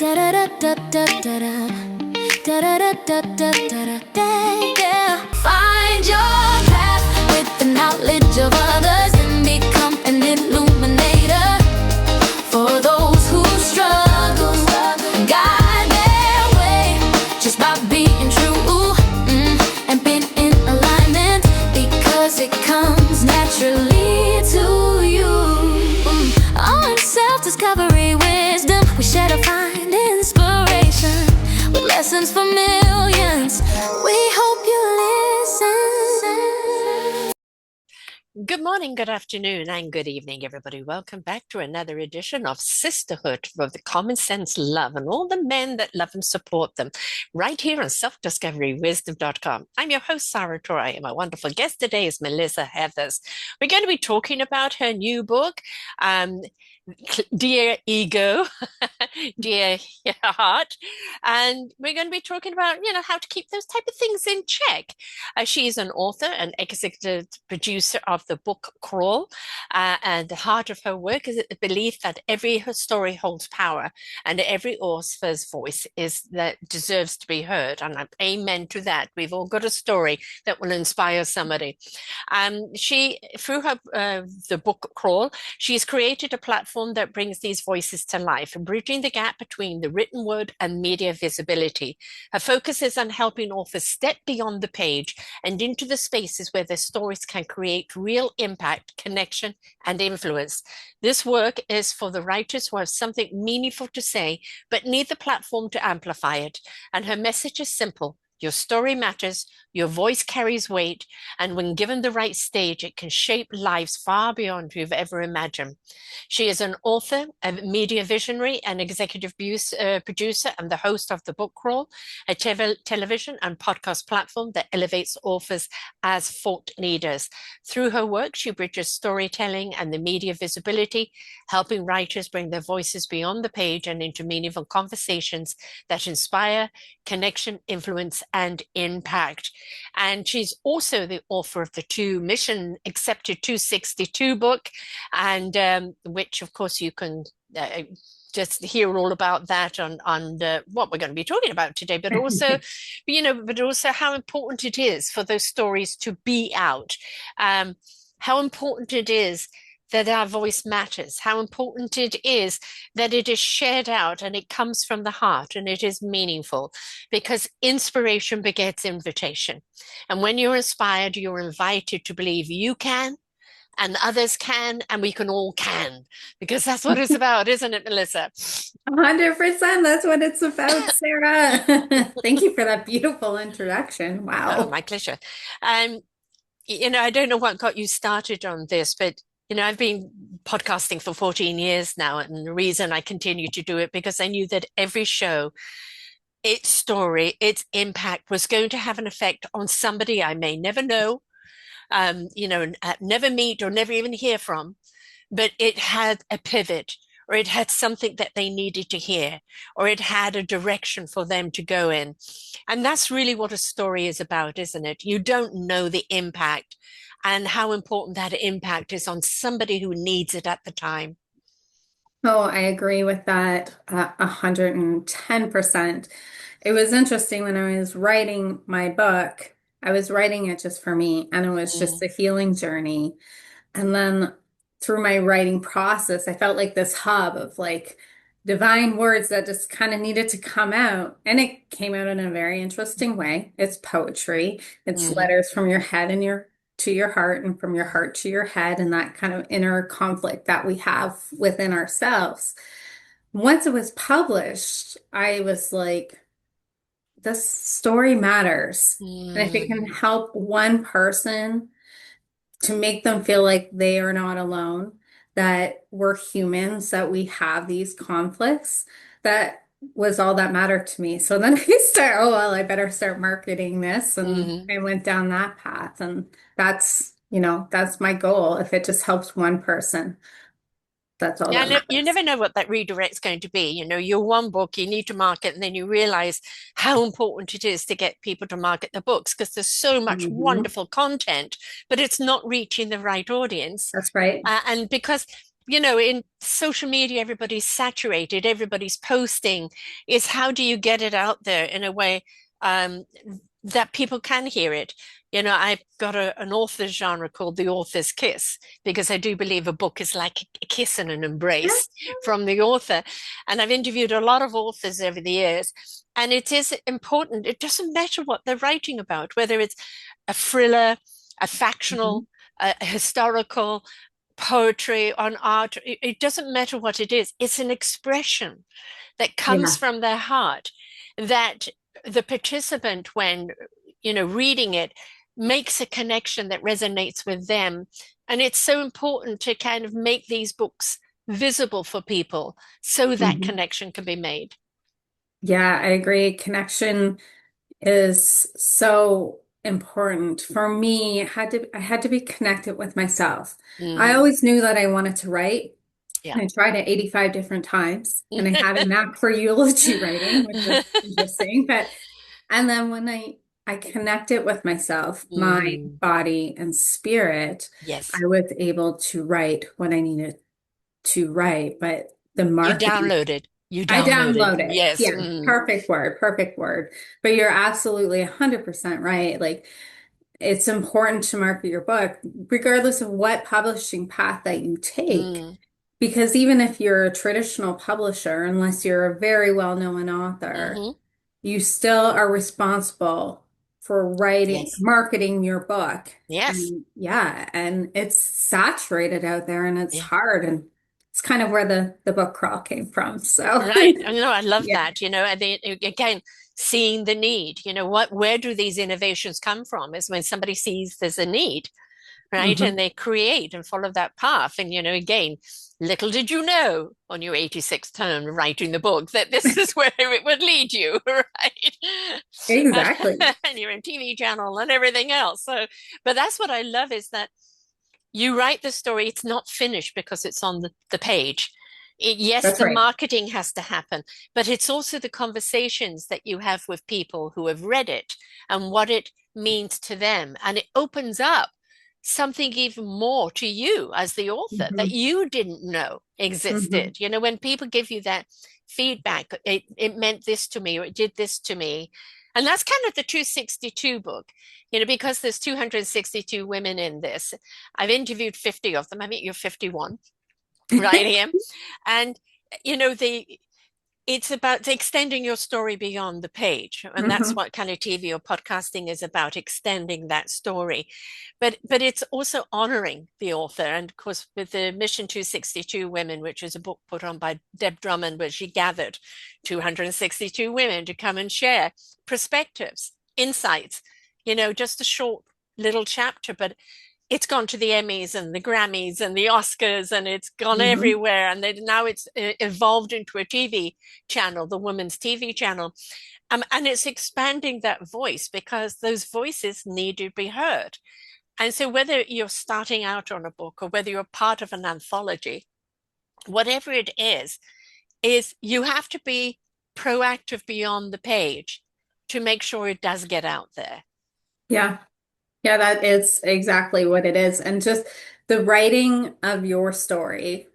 Find your path with the knowledge of others and become an illuminator for those who struggle. Guide their way just by being true and being in alignment, because it comes naturally to you. On self-discovery wisdom, we share to find inspiration with lessons for millions. We hope you listen. Good morning, good afternoon, and good evening, everybody. Welcome back to another edition of Sisterhood of the Common Sense Love and all the men that love and support them right here on selfdiscoverywisdom.com. I'm your host, Sarah Troy, and my wonderful guest today is Melissa Heathers. We're going to be talking about her new book, Dear Ego, Dear Heart, and we're going to be talking about, how to keep those type of things in check. She's an author and executive producer of the book Crawl, and the heart of her work is the belief that every story holds power and every author's voice deserves to be heard. And I'm amen to that. We've all got a story that will inspire somebody. She, through her the book Crawl, she's created a platform that brings these voices to life and bridging the gap between the written word and media visibility. Her focus is on helping authors step beyond the page and into the spaces where their stories can create real impact, connection, and influence. This work is for the writers who have something meaningful to say, but need the platform to amplify it. And her message is simple. Your story matters, your voice carries weight, and when given the right stage, it can shape lives far beyond you've ever imagined. She is an author, a media visionary, an executive producer, and the host of the Book Crawl, a television and podcast platform that elevates authors as thought leaders. Through her work, she bridges storytelling and the media visibility, helping writers bring their voices beyond the page and into meaningful conversations that inspire, connection, influence, and impact. And she's also the author of the Mission Accepted 262 book, and which, of course, you can just hear all about that on what we're going to be talking about today, but also, but also how important it is for those stories to be out, how important it is that our voice matters, how important it is that it is shared out and it comes from the heart and it is meaningful, because inspiration begets invitation. And when you're inspired, you're invited to believe you can and others can, and we can all can, because that's what it's about, isn't it, Melissa? 100%. That's what it's about, Sarah. Thank you for that beautiful introduction. Wow. Oh, my pleasure. I don't know what got you started on this, but I've been podcasting for 14 years now, and the reason I continue to do it because I knew that every show, its story, its impact was going to have an effect on somebody I may never know, never meet or never even hear from, but it had a pivot, or it had something that they needed to hear, or it had a direction for them to go in. And that's really what a story is about, isn't it? You don't know the impact and how important that impact is on somebody who needs it at the time. Oh, I agree with that 110%. It was interesting when I was writing my book, I was writing it just for me, and it was just a healing journey. And then through my writing process, I felt like this hub of like divine words that just kind of needed to come out. And it came out in a very interesting way. It's poetry. It's letters from your head and to your heart, and from your heart to your head, and that kind of inner conflict that we have within ourselves. Once it was published, I was like, this story matters. And if it can help one person to make them feel like they are not alone, that we're humans, that we have these conflicts, that was all that mattered to me. So then I better start marketing this. And I went down that path. And that's my goal. If it just helps one person, that's all that matters. You never know what that redirect's going to be. Your one book, you need to market, and then you realize how important it is to get people to market the books, because there's so much wonderful content, but it's not reaching the right audience. That's right. And because in social media, everybody's saturated, everybody's posting, is how do you get it out there in a way um, that people can hear it? I've got an author genre called the author's kiss because I do believe a book is like a kiss and an Yeah. embrace from the author. And I've interviewed a lot of authors over the years, and it is important. It doesn't matter what they're writing about, whether it's a thriller, a Mhm. factional, a historical, poetry, on art. It doesn't matter what it is. It's an expression that comes Yeah. from their heart that the participant, when, reading it, makes a connection that resonates with them. And it's so important to kind of make these books visible for people so that Mhm. connection can be made. Yeah, I agree. Connection is so important. For me, I had to be connected with myself. I Hmm. always knew that I wanted to write. Yeah. I tried it 85 different times and I had a knack for eulogy writing, which was interesting. And then when I connected with myself, mind, Mm. body, and spirit, Yes. I was able to write what I needed to write. But the You marketing, downloaded. You I downloaded. downloaded. Yes. Yeah, Mm. perfect word, perfect word. But you're absolutely 100% right. Like it's important to market your book, regardless of what publishing path that you take. Mm. Because even if you're a traditional publisher, unless you're a very well-known author, Hmm. you still are responsible for writing, Yes. marketing your book. Yes. And yeah, and it's saturated out there and it's Yeah. hard. And it's kind of where the book crawl came from. So Right. I love yeah. that. And then again, seeing the need, where do these innovations come from? Is when somebody sees there's a need, right? And Mhm. they create and follow that path. And, again, little did you know on your 86th turn writing the book that this is where it would lead you, right? Exactly. And you're in TV channel and everything else. So, but that's what I love is that you write the story, it's not finished because it's on the page. Yes, That's the right. marketing has to happen, but it's also the conversations that you have with people who have read it and what it means to them. And it opens up something even more to you as the author that Mhm. you didn't know Mhm. existed. When people give you that feedback, it meant this to me or it did this to me. And that's kind of the 262 book, because there's 262 women in this. I've interviewed 50 of them. I mean, you're 51 right here. And, the it's about extending your story beyond the page. And that's Mhm. what kind of TV or podcasting is about, extending that story. But it's also honoring the author. And of course, with the Mission 262 Women, which is a book put on by Deb Drummond, where she gathered 262 women to come and share perspectives, insights, just a short little chapter, but it's gone to the Emmys and the Grammys and the Oscars and it's gone Mhm. everywhere. And now it's evolved into a TV channel, the women's TV channel. And it's expanding that voice because those voices need to be heard. And so whether you're starting out on a book or whether you're part of an anthology, whatever it is you have to be proactive beyond the page to make sure it does get out there. Yeah. Yeah, that is exactly what it is. And just the writing of your story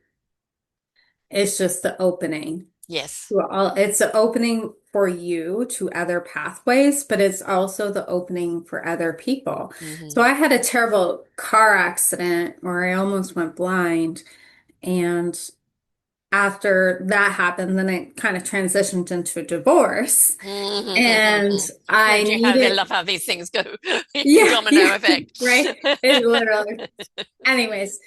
is just the opening. Yes. Well, it's the opening for you to other pathways, but it's also the opening for other people. So Hmm. I had a terrible car accident where I almost went blind. And after that happened, then it kind of transitioned into a divorce. And I I needed, love how these things go. yeah, Domino yeah, effect. right. It literally. Anyways,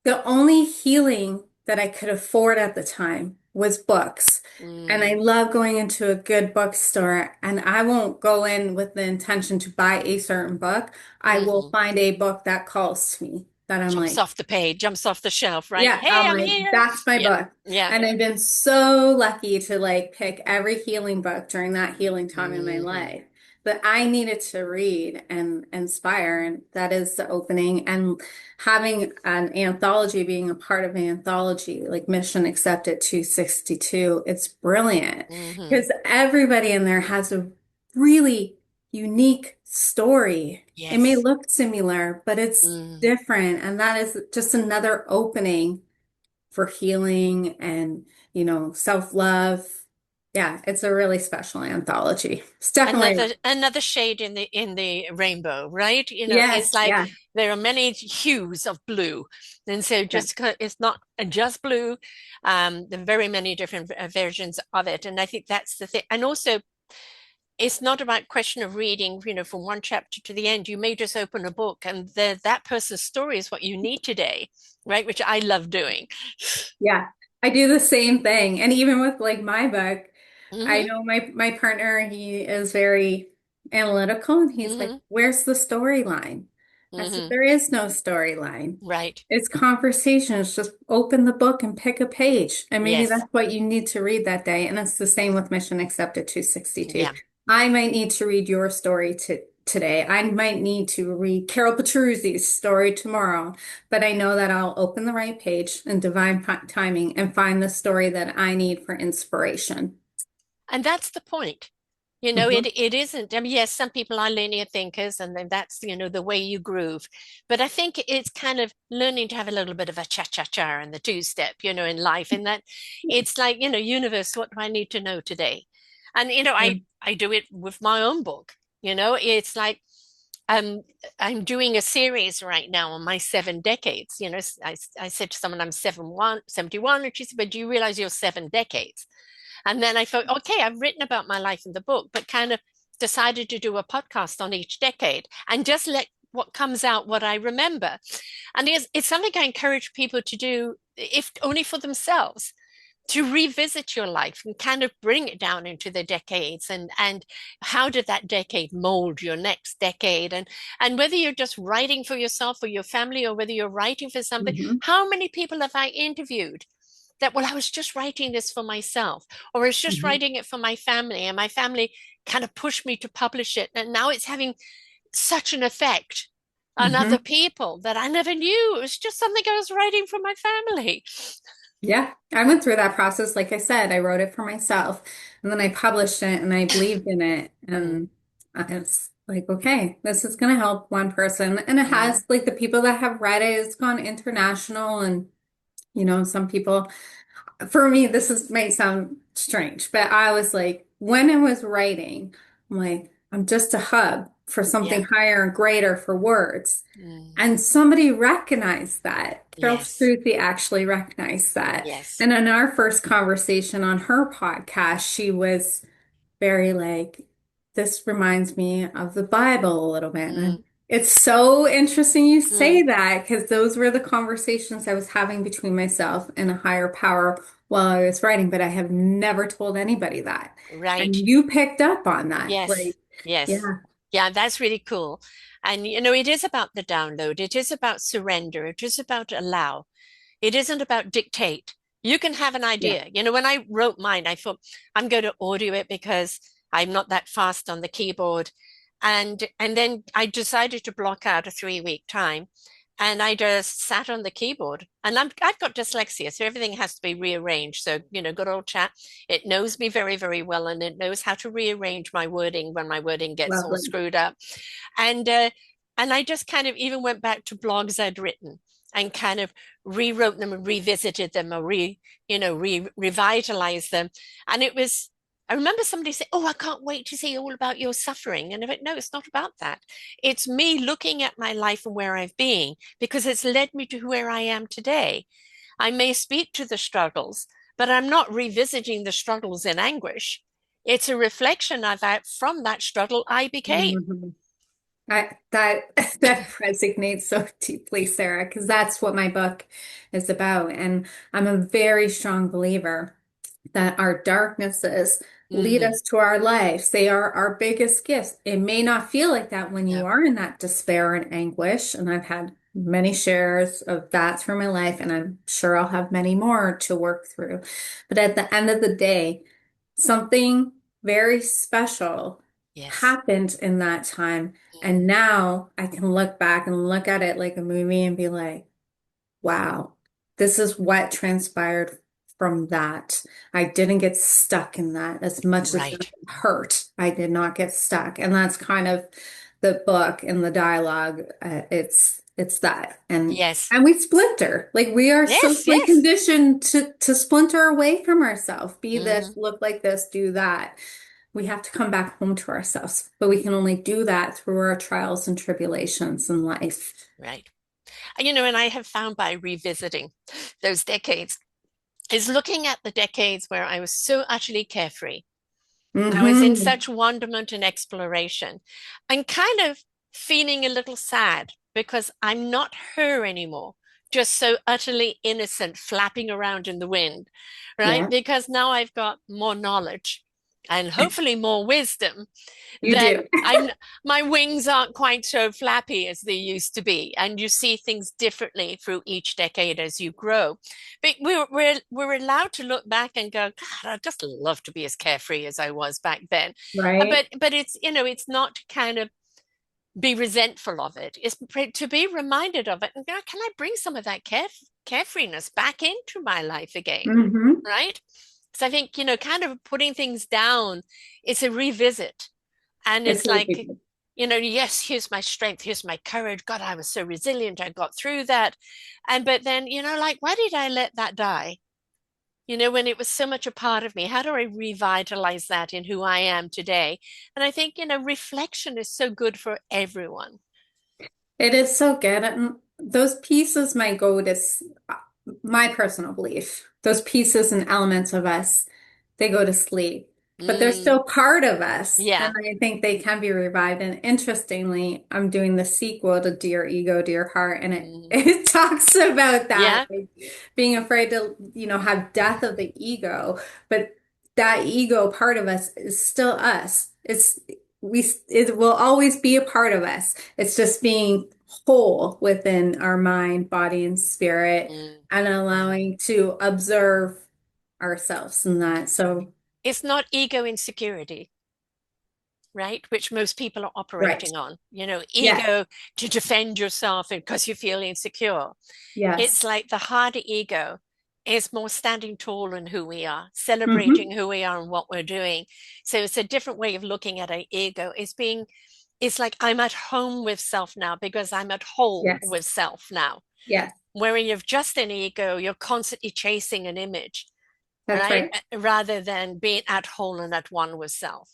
the only healing that I could afford at the time was books. And I Mm, love going into a good bookstore, and I won't go in with the intention to buy a certain book. I will hmm. find a book that calls to me that I'm Jumps like, off the page, jumps off the shelf, right? yeah, Hey, I'm I'm like, here. that's my Yeah, book. yeah. And I've been so lucky to like pick every healing book during that healing time in my Hmm. life that I needed to read and inspire. And that is the opening. And having an anthology, being a part of an anthology, like Mission Accepted 262, it's brilliant Hmm. because everybody in there has a really unique story. It may Yes. look similar, but it's Mm. different. And that is just another opening for healing and, self-love. Yeah, it's a really special anthology. It's definitely, Another shade in the rainbow, right? It's yes, like yeah, there are many hues of blue, and so yeah. it's not just blue. There are very many different versions of it, and I think that's the thing. And also, it's not about question of reading, from one chapter to the end. You may just open a book, and that person's story is what you need today, right? Which I love doing. Yeah, I do the same thing. And even with like my book, I Hmm. know my partner, he is very analytical and he's like, Hmm. "Where's the storyline?" I said, Hmm. "There is no storyline. Right. It's conversations. Just open the book and pick a page. And maybe Yes. that's what you need to read that day." And it's the same with Mission Accepted 262. Yeah. I might need to read your story today. I might need to read Carol Petruzzi's story tomorrow, but I know that I'll open the right page in divine timing and find the story that I need for inspiration. And that's the point. Mhm. It isn't. I mean, yes, some people are linear thinkers, and then that's, the way you groove. But I think it's kind of learning to have a little bit of a cha-cha-cha and the two-step, in life. And that it's like, universe, what do I need to know today? And, Yeah. I do it with my own book. It's like um, I'm doing a series right now on my 7 decades. I said to someone, I'm 71, and she said, but do you realize you're 7 decades? And then I thought, okay, I've written about my life in the book, but kind of decided to do a podcast on each decade and just let what comes out what I remember. And it's something I encourage people to do, if only for themselves, to revisit your life and kind of bring it down into the decades, and how did that decade mold your next decade, and whether you're just writing for yourself or your family, or whether you're writing for something. Mhm. How many people have I interviewed that, well, I was just writing this for myself, or I was just Mhm. writing it for my family, and my family kind of pushed me to publish it, and now it's having such an effect on other Mhm. people that I never knew. It was just something I was writing for my family. Yeah, I went through that process. Like I said, I wrote it for myself and then I published it and I believed in it. Mm, And it's like, okay, this is going to help one person. And it mm, has, like, the people that have read it, it's gone international. And, some people, for me, might sound strange, but I was like, when I was writing, I'm like, I'm just a hub for yeah. something higher and greater for words. Mm, And somebody recognized that. Carol yes. Struzzi actually recognized that. Yes. And in our first conversation on her podcast, she was very like, this reminds me of the Bible a little bit. Mm, And it's so interesting you mm, say that because those were the conversations I was having between myself and a higher power while I was writing, but I have never told anybody that. right. And you picked up on that. Yes. Like, Yes. yeah. Yeah, that's really cool. And it is about the download. It is about surrender. It is about allow. It isn't about dictate. You can have an Yeah. idea. When I wrote mine, I thought I'm going to audio it because I'm not that fast on the keyboard. And then I decided to block out a 3 week time. And I just sat on the keyboard. And I've got dyslexia, so everything has to be rearranged. So, good old chat. It knows me very, very well, and it knows how to rearrange my wording when my wording gets all Lovely. screwed up. And I just kind of even went back to blogs I'd written and kind of rewrote them and revisited them, or revitalized them. And I remember somebody saying, "Oh, I can't wait to see all about your suffering." And I went, "No, it's not about that. It's me looking at my life and where I've been, because it's led me to where I am today. I may speak to the struggles, but I'm not revisiting the struggles in anguish. It's a reflection of that from that struggle I became." Mhm. That that resonates so deeply, Sarah, because that's what my book is about. And I'm a very strong believer that our darknesses lead Hmm. us to our lives. They are our biggest gifts. It may not feel like that when you Yeah. are in that despair and anguish. And I've had many shares of that through my life, and I'm sure I'll have many more to work through. But at the end of the day, something very special Yes. happened in that time. Mm. And now I can look back and look at it like a movie and be like, wow, this is what transpired from that. I didn't get stuck in that as much as it Right. hurt. I did not get stuck. And that's kind of the book and the dialogue. it's that. Yes. And we splinter. Like we are Yes, socially yes. conditioned to splinter away from ourselves. Be this, Mm, look like this, do that. We have to come back home to ourselves, but we can only do that through our trials and tribulations in life. right. And I have found by revisiting those decades is looking at the decades where I was so utterly carefree. I was in Hmm. such wonderment and exploration and kind of feeling a little sad because I'm not her anymore, just so utterly innocent, flapping around in the wind, right? Yeah, Because now I've got more knowledge and hopefully more wisdom you that do. my wings aren't quite so flappy as they used to be, and you see things differently through each decade as you grow. But we're allowed to look back and go, God, I'd just love to be as carefree as I was back then. Right? But it's not to kind of be resentful of it. It's to be reminded of it and go, can I bring some of that carefreeness back into my life again? Hmm. Right? So I think, kind of putting things down is a revisit. And It's it's really like, good. yes, here's my strength, here's my courage. God, I was so resilient. I got through that. But then, like, why did I let that die? When it was so much a part of me, how do I revitalize that in who I am today? And I think, reflection is so good for everyone. It is so good. And those pieces might go to my personal belief. Those pieces and elements of us, they go to sleep, but they're Mm, still part of us. And yeah. I think they can be revived. And interestingly, I'm doing the sequel to Dear Ego, Dear Heart, and it, Mm, it talks about that, yeah. like being afraid to, have death of the ego, but that ego part of us is still us. It will always be a part of us. It's just being whole within our mind, body, and spirit, Mm, and mm. allowing to observe ourselves in that. So, It's not ego insecurity, right? Which most people are right. operating on. Yes. Ego to defend yourself because you feel insecure. It's Yes. like the harder ego is more standing tall in who we are, celebrating Hmm. who we are and what we're doing. So it's a different way of looking at our ego. It's like I'm at home with self now because I'm at whole Yes. with self now. Yes. Where you're just an ego, you're constantly chasing an image, That's right? right. Rather than being at whole and at one with self.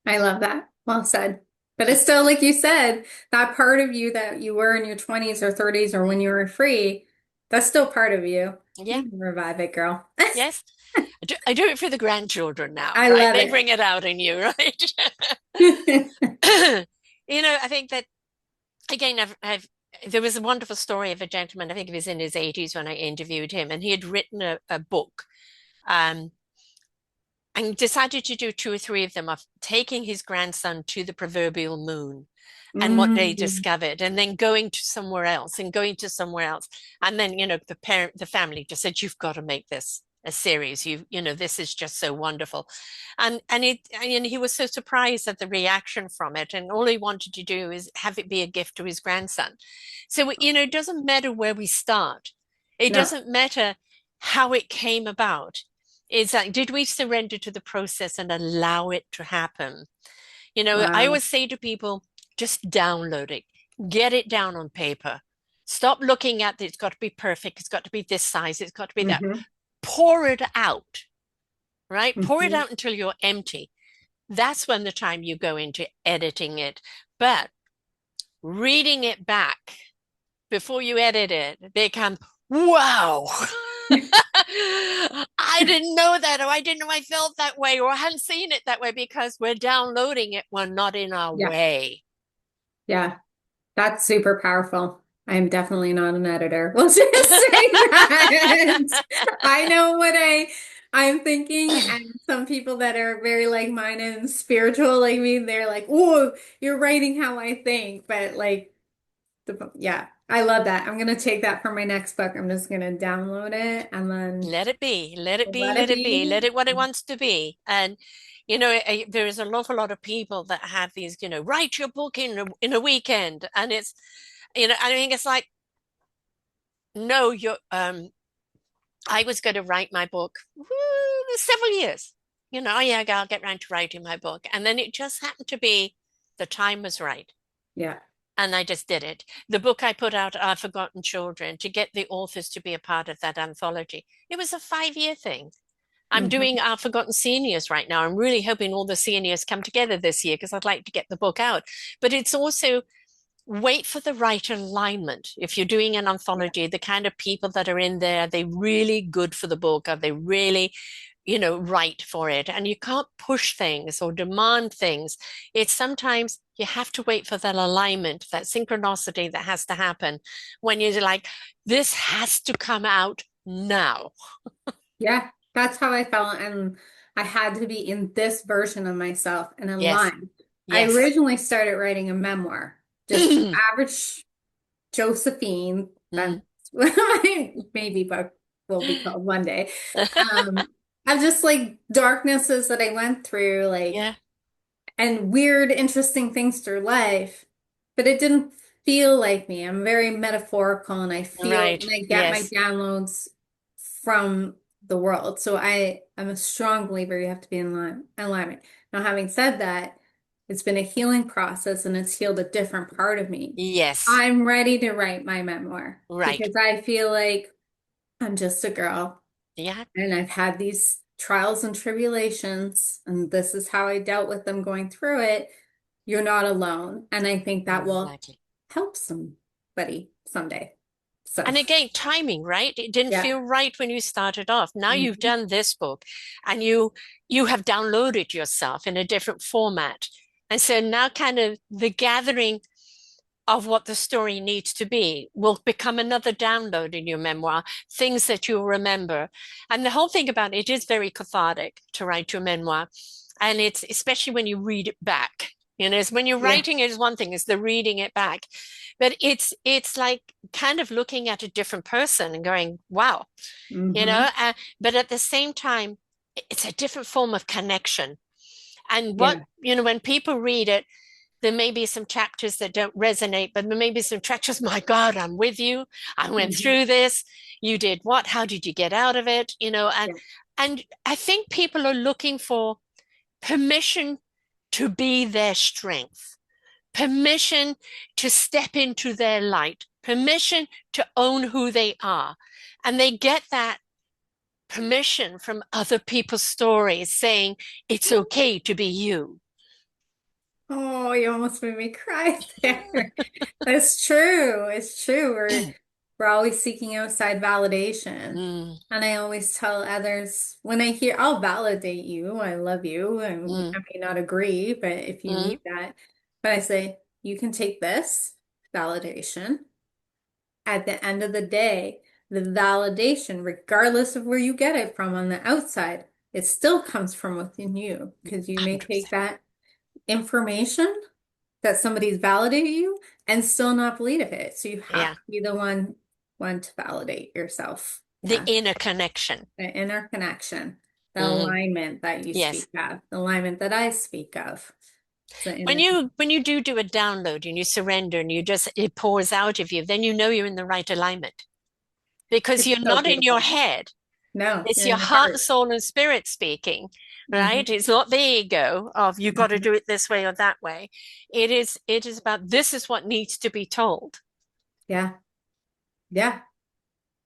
I love that. Well said. But it's still, like you said, that part of you that you were in your 20s or 30s or when you were free, that's still part of you. Yeah. You can revive it, girl. Yes. I do it for the grandchildren now, I right? love They bring it out in you, right? it. I think that again, there was a wonderful story of a gentleman, I think he was in his 80s when I interviewed him, and he had written a book, um, and decided to do two or three of them of taking his grandson to the proverbial moon and what they Mm. discovered, and then going to somewhere else and going to somewhere else. And then, the family just said, you've got to make this a series. This is just so wonderful. And he was so surprised at the reaction from it. And all he wanted to do is have it be a gift to his grandson. So, it doesn't matter where we start. It No. doesn't matter how it came about. It's like, did we surrender to the process and allow it to happen? I Wow. always say to people, just download it, get it down on paper. Stop looking at it. It's got to be perfect. It's got to be this size. It's got to be that. Hmm. Pour it out, right? Pour it Hmm. out until you're empty. That's when the time you go into editing it. But reading it back before you edit it, become, wow. I didn't know that, or I didn't know I felt that way, or I hadn't seen it that way because we're downloading it. We're not in our Yeah. way. Yeah. That's super powerful. I'm definitely not an editor. We'll just say that. I know what I'm thinking, and some people that are very like-minded and spiritual like me, they're like, "Oh, you're writing how I think." But like yeah, I love that. I'm gonna take that for my next book. I'm just gonna download it and then Let it be, let it be, let it let it be, be. let it what it wants to be. And there is an awful lot of people that have these, write your book in a weekend, and it's, I think it's like, no, I was going to write my book several years. Oh yeah, I'll get around to writing my book, and then it just happened to be the time was right. Yeah. and I just did it. The book I put out, Our Forgotten Children, to get the authors to be a part of that anthology. It was a 5 year thing. I'm Hmm. doing Our Forgotten Seniors right now. I'm really hoping all the seniors come together this year because I'd like to get the book out. But it's also wait for the right alignment. If you're doing an Yeah. anthology, the kind of people that are in there, are they really good for the book? Are they really, right for it? And you can't push things or demand things. It's sometimes you have to wait for that alignment, that synchronicity that has to happen when you're like, this has to come out now. Yeah, that's how I felt. And I had to be in this version of myself and in Yes, line. I yes. originally started writing a memoir, just average Josephine. That's Mm, what my maybe book will be called one day. Um, of just like darknesses that I went through, like yeah, and weird, interesting things through life, but it didn't feel like me. I'm very metaphorical and I feel right. and I get my Yes, downloads from the world. So I am a strong believer you have to be in alignment. Now, having said that, it's been a healing process and it's healed a different part of me. yes, I'm ready to write my memoir right. because I feel like I'm just a girl Yeah, and I've had these trials and tribulations, and this is how I dealt with them going through it. You're not alone. And I think that will exactly. help somebody someday. So, And again, timing, right? It didn't yeah. feel right when you started off. Now you've Mhm. done this book and you have downloaded yourself in a different format. And so now kind of the gathering of what the story needs to be will become another download in your memoir, things that you'll remember. And the whole thing about it is very cathartic to write your memoir. And it's especially when you read it back. It's when you're Yeah. writing it is one thing, it's the reading it back. But it's like kind of looking at a different person and going, wow, you Hmm. know, uh, but at the same time, it's a different form of connection. And Yeah. when people read it, there may be some chapters that don't resonate, but there may be some chapters, my God, I'm with you. I went Hmm. through this. You did what? How did you get out of it? Yeah. And I think people are looking for permission to be their strength, permission to step into their light, permission to own who they are. And they get that permission from other people's stories saying it's okay to be you. Oh, you almost made me cry there. That's true. It's true. We're always seeking outside validation. Mm, And I always tell others when I hear, I'll validate you. I love you. And mm, I may not agree, but if you mm. need that, but I say, you can take this validation. At the end of the day, the validation, regardless of where you get it from on the outside, it still comes from within you because you may take 100%. that information that somebody's validated you and still not believe it. So you have Yeah. to be the one to validate yourself. The Yeah. inner connection. The inner connection, the Hmm. alignment that you Yes. speak of, the alignment that I speak of. It's the When inner. you do a download and you surrender and it pours out of you, then you know you're in the right alignment because It's you're so not in your beautiful. head. No, It's you're your in your heart and heart. soul and spirit speaking, Hmm. right? It's not the ego of you've got to Hmm. do it this way or that way. It is about this is what needs to be told. Yeah. Yeah.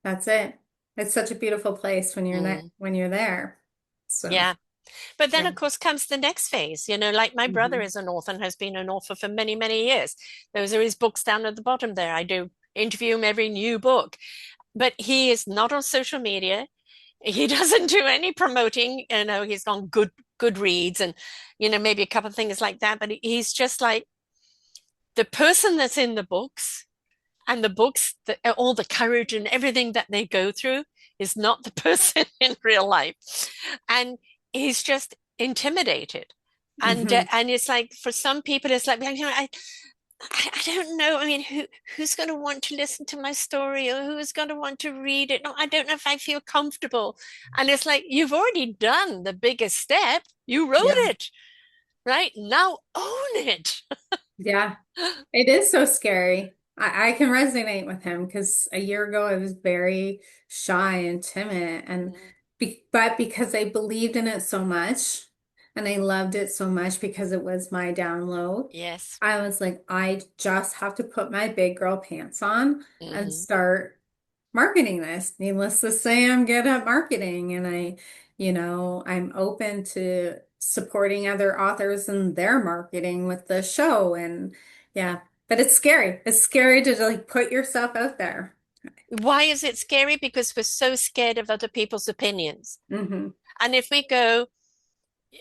That's it. It's such a beautiful place when Mm, when you're there. So, yeah. But then, yeah. of course, comes the next phase. Like my brother Hmm. is an author and has been an author for many, many years. Those are his books down at the bottom there. I do interview him every new book, but he is not on social media. He doesn't do any promoting. He's on good reads and, maybe a couple of things like that. But he's just like the person that's in the books and the books, all the courage and everything that they go through is not the person in real life. And he's just intimidated. And Hmm. and it's like for some people, it's like, I don't know. I mean, who's going to want to listen to my story or who's going to want to read it? No, I don't know if I feel comfortable. And it's like, you've already done the biggest step. You wrote Yeah. it, right? Now own it. Yeah. It is so scary. I can resonate with him because a year ago I was very shy and timid, and Mm, but because I believed in it so much, and I loved it so much because it was my download. Yes. I was like, I just have to put my big girl pants on and Hmm. start marketing this. Needless to say, I'm good at marketing and I'm open to supporting other authors and their marketing with the show. And yeah, but it's scary. It's scary to like put yourself out there. Why is it scary? Because we're so scared of other people's opinions. Hmm. And if we go,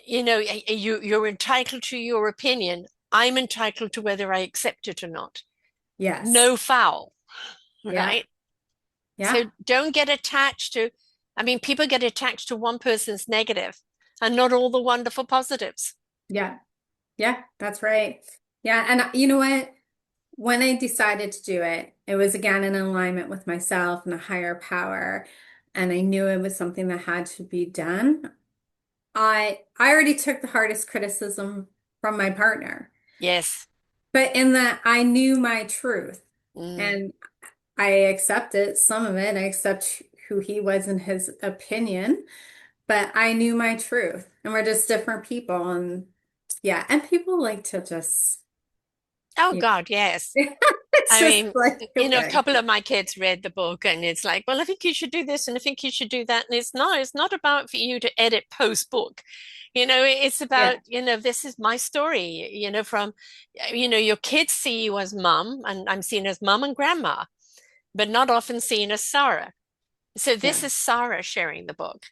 you're entitled to your opinion, I'm entitled to whether I accept it or not. Yes. No foul, Yeah. right? Yeah. So don't get attached to, I mean, people get attached to one person's negative and not all the wonderful positives. Yeah. Yeah. That's right. Yeah. And you know what? When I decided to do it, it was again in alignment with myself and a higher power. And I knew it was something that had to be done. I already took the hardest criticism from my partner, Yes. but in that I knew my truth Mm. and I accepted some of it. I accept who he was in his opinion, but I knew my truth. And we're just different people. And yeah, and people like to just, Oh you God, yes. know, it's I just mean, like, a okay. couple of my kids read the book and it's like, well, I think you should do this and I think you should do that. And it's not about for you to edit post book. It's Yeah. about, this is my story, from, your kids see you as mum and I'm seen as mum and grandma, but not often seen as Sarah. So Yeah. this is Sarah sharing the book,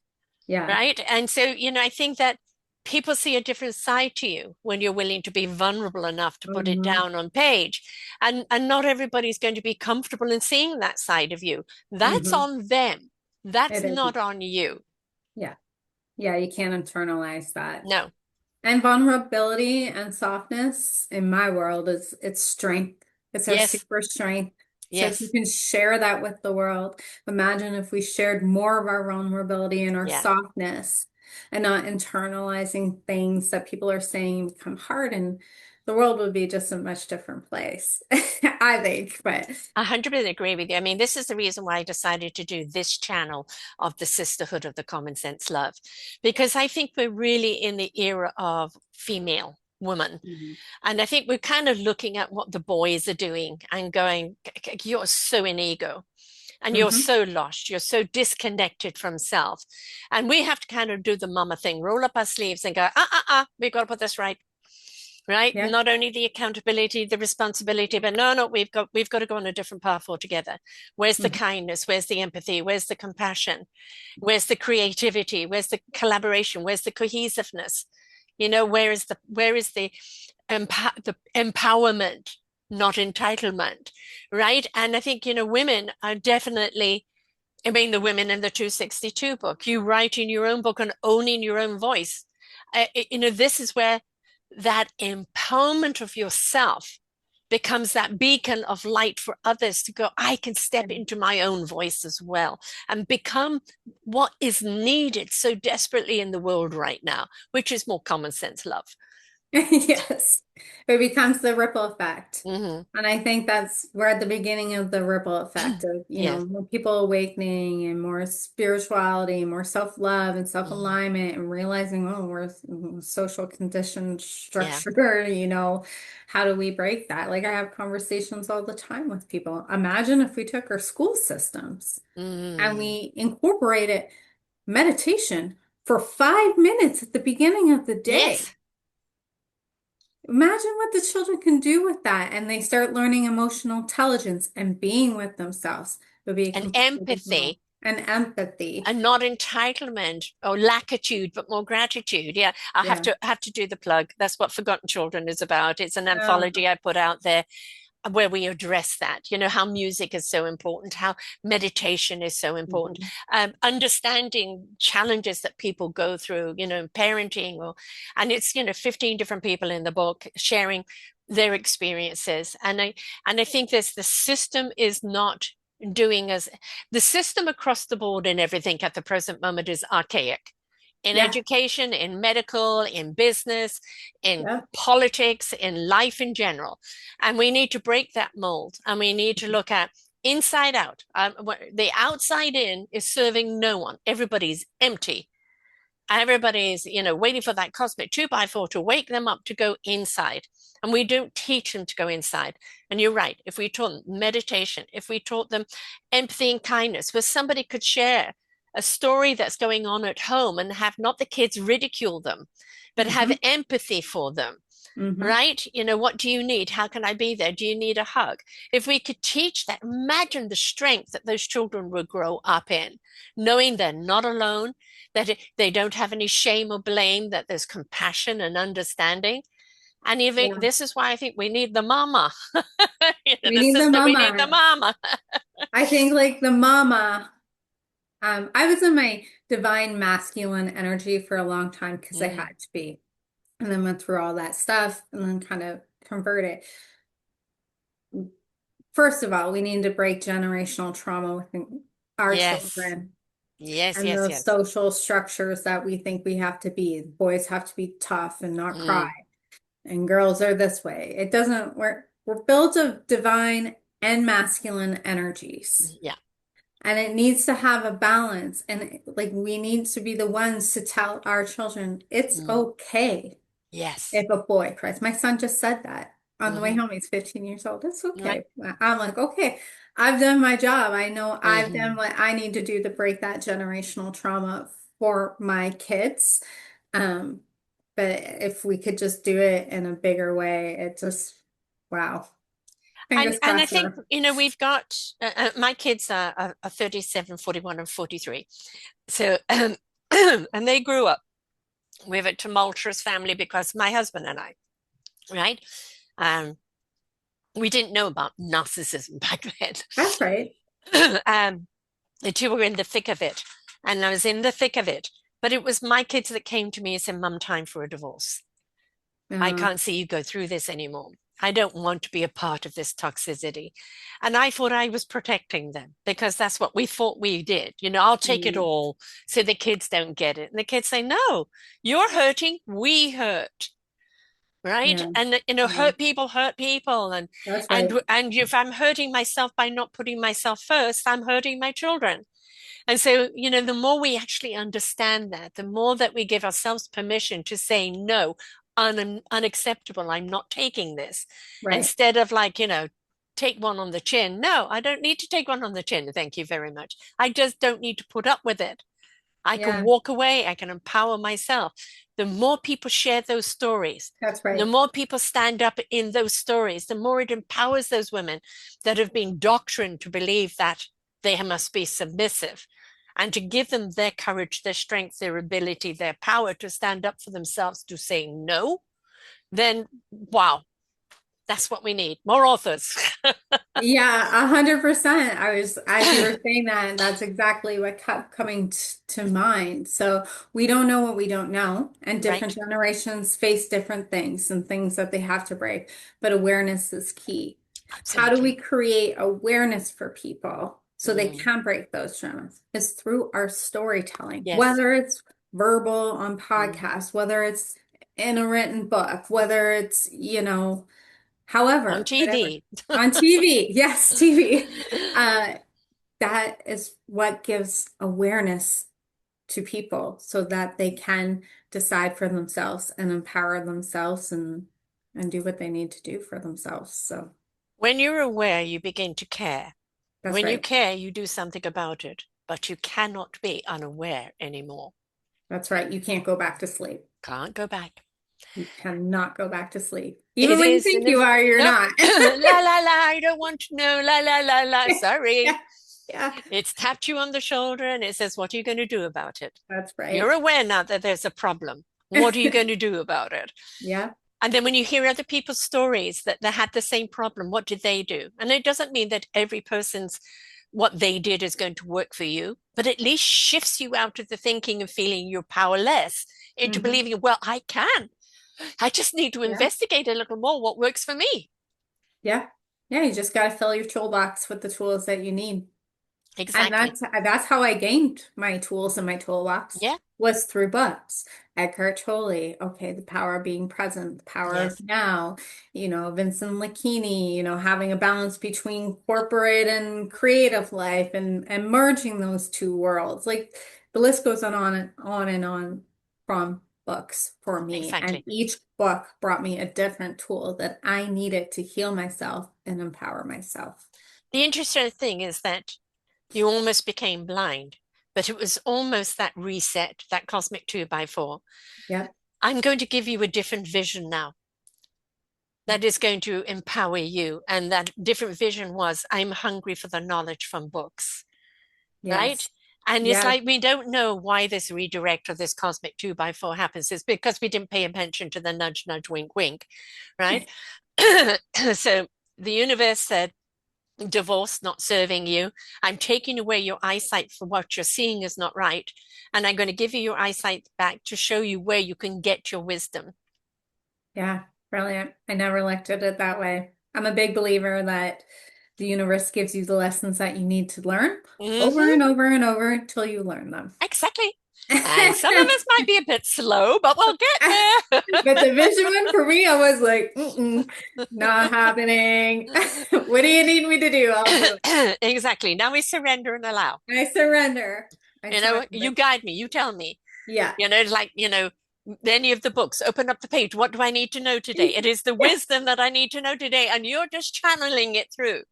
Yeah. right? And so, I think that people see a different side to you when you're willing to be vulnerable enough to put it Hmm. down on page. And not everybody's going to be comfortable in seeing that side of you. That's Hmm. on them. That's It is. not on you. Yeah. Yeah. You can't internalize that. No. And vulnerability and softness in my world is it's strength. It's our Yes. super strength. So if you Yes. can share that with the world, imagine if we shared more of our vulnerability and our Yeah. softness and not internalizing things that people are saying become hard and the world would be just a much different place, I think. But 100% agree with you. I mean, this is the reason why I decided to do this channel of the Sisterhood of the Common Sense Love, because I think we're really in the era of female woman. mhm. And I think we're kind of looking at what the boys are doing and going, you're so in ego and you're Mhm. so lost. You're so disconnected from self. And we have to kind of do the mama thing, roll up our sleeves and go, we've got to put this right. Right. Yeah. Not only the accountability, the responsibility, but no, we've got to go on a different path altogether. Where's the Mhm. kindness? Where's the empathy? Where's the compassion? Where's the creativity? Where's the collaboration? Where's the cohesiveness? Where is the empowerment, not entitlement, right? And I think, women are definitely, I mean, the women in the 262 book, you write in your own book and owning your own voice. This is where that empowerment of yourself becomes that beacon of light for others to go, I can step into my own voice as well and become what is needed so desperately in the world right now, which is more common sense love. Yes, it becomes the ripple effect. Hmm. And I think we're at the beginning of the ripple effect of, Yes. more people awakening and more spirituality, more self-love and Hmm. self-alignment and realizing, oh, we're social conditioned Yeah. structure, how do we break that? Like I have conversations all the time with people. Imagine if we took our school systems and Mm. we incorporated meditation for 5 minutes at the beginning of the day. Yes. Imagine what the children can do with that, and they start learning emotional intelligence and being with themselves. It would be a And completely different empathy and empathy. and not entitlement or lackitude, but more gratitude. Yeah, I have Yeah. to do the plug. That's what Forgotten Children is about. It's an Um, anthology I put out there where we address that, how music is so important, how meditation is so important, mhm, understanding challenges that people go through, parenting and it's, 15 different people in the book sharing their experiences. And I think the system is not doing as the system across the board in everything at the present moment is archaic in yeah. education, in medical, in business, in Yeah. politics, in life in general. And we need to break that mold and we need to look at inside out. The outside in is serving no one. Everybody's empty. Everybody's, waiting for that cosmic two by four to wake them up to go inside. And we don't teach them to go inside. And you're right. If we taught them meditation, if we taught them empathy and kindness, where somebody could share a story that's going on at home and have not the kids ridicule them, but have Hmm. empathy for them, Hmm. right? What do you need? How can I be there? Do you need a hug? If we could teach that, imagine the strength that those children would grow up in, knowing they're not alone, that they don't have any shame or blame, that there's compassion and understanding. And even Yeah. this is why I think we need the mama, We the need the sister, we need the mama. mama. I think like the mama, I was in my divine masculine energy for a long time because I Mm, had to be, and then went through all that stuff and then kind of converted. First of all, we need to break generational trauma within our yes, children yes, and yes, those yes. social structures that we think we have to be. Boys have to be tough and not cry, Mm, and girls are this way. It doesn't work. We're built of divine and masculine energies. yeah. And it needs to have a balance. And like we need to be the ones to tell our children it's Mm, okay yes. if a boy cries. My son just said that on the way Hmm. home. He's 15 years old. It's Right. okay. I'm like, okay, I've done my job. I know I've done Hmm. what I need to do to break that generational trauma for my kids. Um, but if we could just do it in a bigger way, it just, wow. And Fingers I crossed think, there. we've got my kids are 37, 41, and 43. So, and they grew up with a tumultuous family because my husband and I, right? Um, we didn't know about narcissism back That's right. then. The two were in the thick of it, and I was in the thick of it. But it was my kids that came to me and said, "Mum, time for a divorce. I Uh, can't see you go through this anymore. I don't want to be a part of this toxicity." And I thought I was protecting them because that's what we thought we did. I'll take it mm, all so the kids don't get it. And the kids say, "No, you're hurting, we hurt." Right. yeah, And yeah, hurt people. And that's right. and if I'm hurting myself by not putting myself first, I'm hurting my children. And so, the more we actually understand that, the more that we give ourselves permission to say no, unacceptable, I'm not taking this. Right. Instead of like, take one on the chin. No, I don't need to take one on the chin. Thank you very much. I just don't need to put up with it. I can Yeah, walk away. I can empower myself. The more people share those stories, that's the right. more people stand up in those stories, the more it empowers those women that have been doctrined to believe that they must be submissive, and to give them their courage, their strength, their ability, their power to stand up for themselves, to say no. Then, wow, that's what we need. More authors. Yeah, 100%. As you were saying that, that's exactly what kept coming to mind. So we don't know what we don't know, and different Right. generations face different things and things that they have to break. But awareness is key. How do we Absolutely. create awareness for people so they Mm. can break those traumas? It's through our storytelling, Yes. whether it's verbal on Mm. podcasts, whether it's in a written book, whether it's, On however, whatever. TV. On TV. Yes, TV. Uh, that is what gives awareness to people so that they can decide for themselves and empower themselves and do what they need to do for themselves. So When you're aware, you begin to care. that's When you right. care, you do something about it, but you cannot be unaware anymore. That's right. You can't go back to sleep. Can't go back. You cannot go back to sleep. Even It when you is think in you the are, you're nope. not. La la la. I don't want to know. La la la la. Yeah. Sorry. Yeah. It's tapped you on the shoulder and it says, "What are you going to do about it?" That's You're right. aware now that there's a problem. What are you going to do about it? Yeah. And then when you hear other people's stories that they had the same problem, what did they do? And it doesn't mean that every person's what they did is going to work for you, but at least shifts you out of the thinking and feeling you're powerless into Hmm. believing, well, I can. I just need to Yeah. investigate a little more what works for me. Yeah. Yeah. You just got to fill your toolbox with the tools that you need. And Exactly. that's how I gained my tools in my toolbox Yeah. was through books. Eckhart Tolle, okay, the power of being present, the power of Yes. now, Vincent Lucchini, having a balance between corporate and creative life and merging those two worlds. Like the list goes on and on and on. from books for me, and Exactly. each book brought me a different tool that I needed to heal myself and empower myself. The interesting thing is that you almost became blind, but it was almost that reset, that cosmic two by four. Yep. I'm going to give you a different vision now that is going to empower you. And that different vision was, I'm hungry for the knowledge from books, right? Yes. And it's Yes. like we don't know why this redirect or this cosmic two by four happens. It's because we didn't pay attention to the nudge, nudge, wink, wink, right? So the universe said, divorce not serving you. I'm taking away your eyesight for what you're seeing is not right. And I'm going to give you your eyesight back to show you where you can get your wisdom. Yeah, brilliant. I never looked at it that way. I'm a big believer that the universe gives you the lessons that you need to learn over Mm-hmm. and over and over until you learn them. Exactly. And some of us might be a bit slow, but we'll But get the vision one for me, I was like, mm-mm, not happening. What do you need me to do? I'll do it. there. Exactly. Now we surrender and allow. I surrender. I You surrender. guide me, you tell me. Yeah. Like, any of the books, open up the page. What do I need to know today? It is the wisdom that I need to know today. And you're just channeling it through,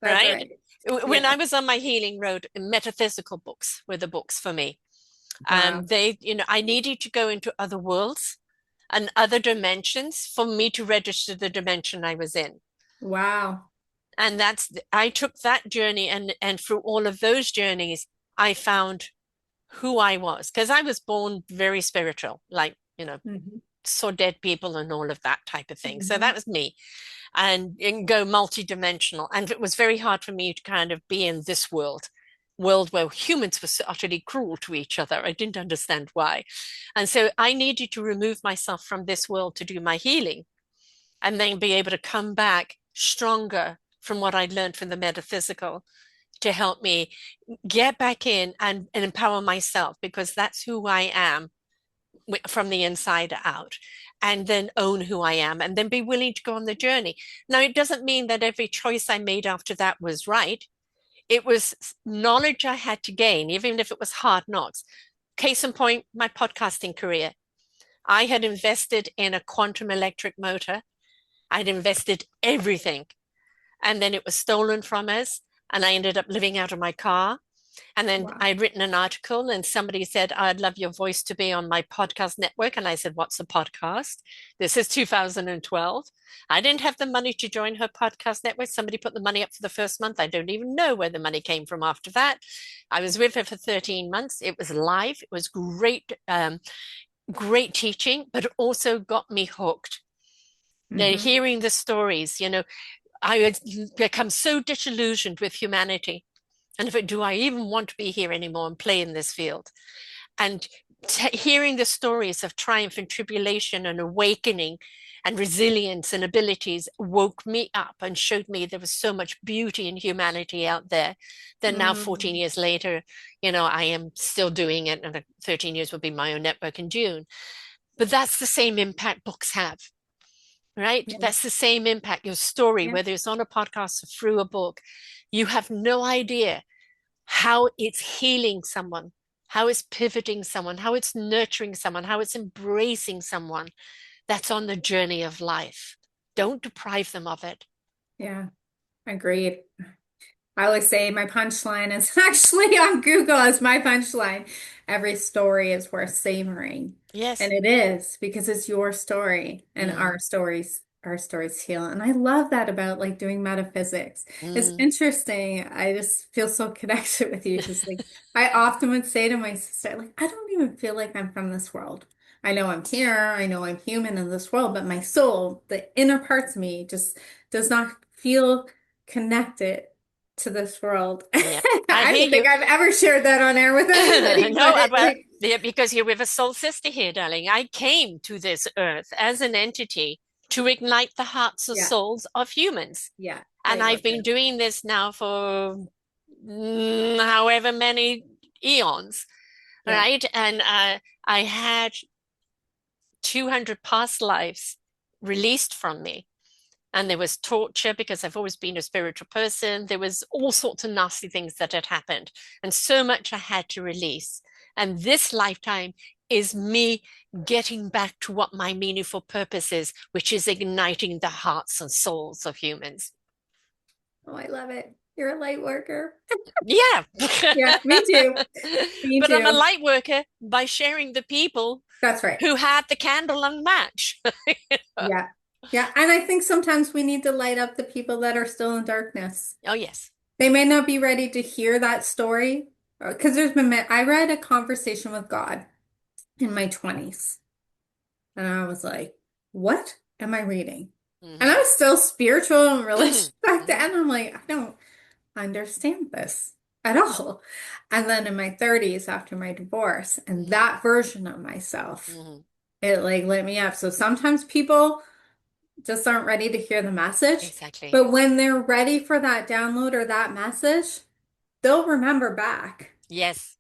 That's right? right. When I Yes. was on my healing road, metaphysical books were the books for me. Wow. I needed to go into other worlds and other dimensions for me to register the dimension I was in. Wow. And I took that journey, and through all of those journeys, I found who I was because I was born very spiritual, like, Hmm. saw dead people and all of that type of thing. So Hmm. that was me, and go multidimensional. And it was very hard for me to kind of be in this world where humans were so utterly cruel to each other. I didn't understand why. And so I needed to remove myself from this world to do my healing and then be able to come back stronger from what I'd learned from the metaphysical to help me get back in and empower myself because that's who I am from the inside out, and then own who I am and then be willing to go on the journey. Now, it doesn't mean that every choice I made after that was right. It was knowledge I had to gain, even if it was hard knocks. Case in point, my podcasting career. I had invested in a quantum electric motor. I'd invested everything. And then it was stolen from us. And I ended up living out of my car. And then Wow. I'd written an article and somebody said, I'd love your voice to be on my podcast network. And I said, what's a podcast? This is 2012. I didn't have the money to join her podcast network. Somebody put the money up for the first month. I don't even know where the money came from after that. I was with her for 13 months. It was live. It was great, great teaching, but it also got me hooked. Hmm. Hearing the stories, I had become so disillusioned with humanity. And if it, do I even want to be here anymore and play in this field? And hearing the stories of triumph and tribulation and awakening and resilience and abilities woke me up and showed me there was so much beauty in humanity out there that now 14 Mm. years later, I am still doing it, and 13 years will be my own network in June. But that's the same impact books have, right? Yeah. That's the same impact. Your story, Yeah. whether it's on a podcast or through a book, you have no idea how it's healing someone, how it's pivoting someone, how it's nurturing someone, how it's embracing someone that's on the journey of life. Don't deprive them of it. Yeah. Agreed. I always say my punchline is actually on Google as my punchline. Every story is worth savoring. And Yes. it is because it's your story and Mm, our stories heal. And I love that about like doing metaphysics. It's mm. interesting. I just feel so connected with you because like I often would say to my sister, like, I don't even feel like I'm from this world. I know I'm here, I know I'm human in this world, but my soul, the inner parts of me just does not feel connected to this world. Yeah, I I hear don't think you. I've ever shared that on air with anybody, No, but well, yeah, because you're with a soul sister here, darling. I came to this earth as an entity to ignite the hearts and yeah, souls of humans. yeah, And way I've been working. doing this now for however many eons, Yeah. right? And I had 200 past lives released from me. And there was torture because I've always been a spiritual person. There was all sorts of nasty things that had happened, and so much I had to release. And this lifetime is me getting back to what my meaningful purpose is, which is igniting the hearts and souls of humans. Oh, I love it. You're a light worker. Yeah. Yeah, me too. Me But I'm a too. light worker by sharing the people That's right. who had the candle and match. Yeah. Yeah. And I think sometimes we need to light up the people that are still in darkness. Oh, yes. They may not be ready to hear that story because I read A Conversation with God in my 20s, and I was like, what am I reading? And I Hmm. was still spiritual and religious back Hmm. then. I'm like, I don't understand this at all. And then in my 30s, after my divorce, and Hmm. that version of myself, Hmm. it like lit me up. So sometimes people just aren't ready to hear the message, Exactly. but when they're ready for that download or that message, they'll remember back Yes.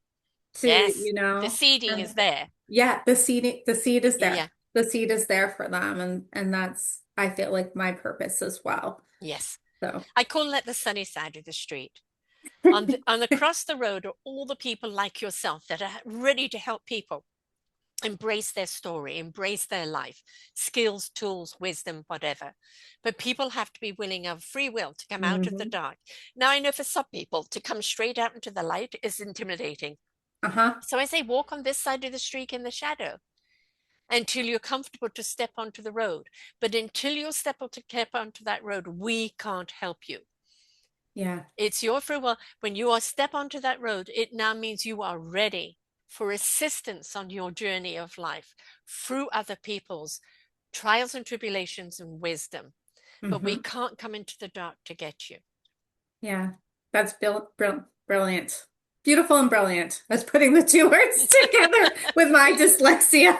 to, Yes. The seeding and is there. yeah, the seed is there. Yeah. The seed is there for them, and that's I feel like my purpose as well. Yes. So, I call that the sunny side of the street. On across the road are all the people like yourself that are ready to help people embrace their story, embrace their life, skills, tools, wisdom, whatever. But people have to be willing of free will to come out of the mhm. dark. Now, I know for some people to come straight out into the light is intimidating. Uh-huh. So I say, walk on this side of the street in the shadow until you're comfortable to step onto the road. But until you're step onto that road, we can't help you. Yeah. It's your free will. When you are step onto that road, it now means you are ready for assistance on your journey of life through other people's trials and tribulations and wisdom. But we Hmm. can't come into the dark to get you. Yeah. That's brilliant. Beautiful and brilliant. That's putting the two words together with my dyslexia.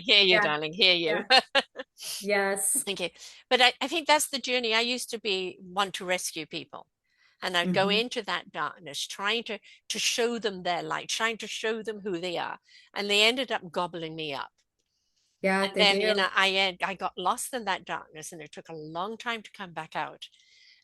Hear you, Yeah. darling. Hear you. Yeah. Yes. Thank you. But I think that's the journey. I used to be one to rescue people. And I'd go Hmm. into that darkness, trying to show them their light, trying to show them who they are. And they ended up gobbling me up. Yeah, And they then, do. I got lost in that darkness and it took a long time to come back out.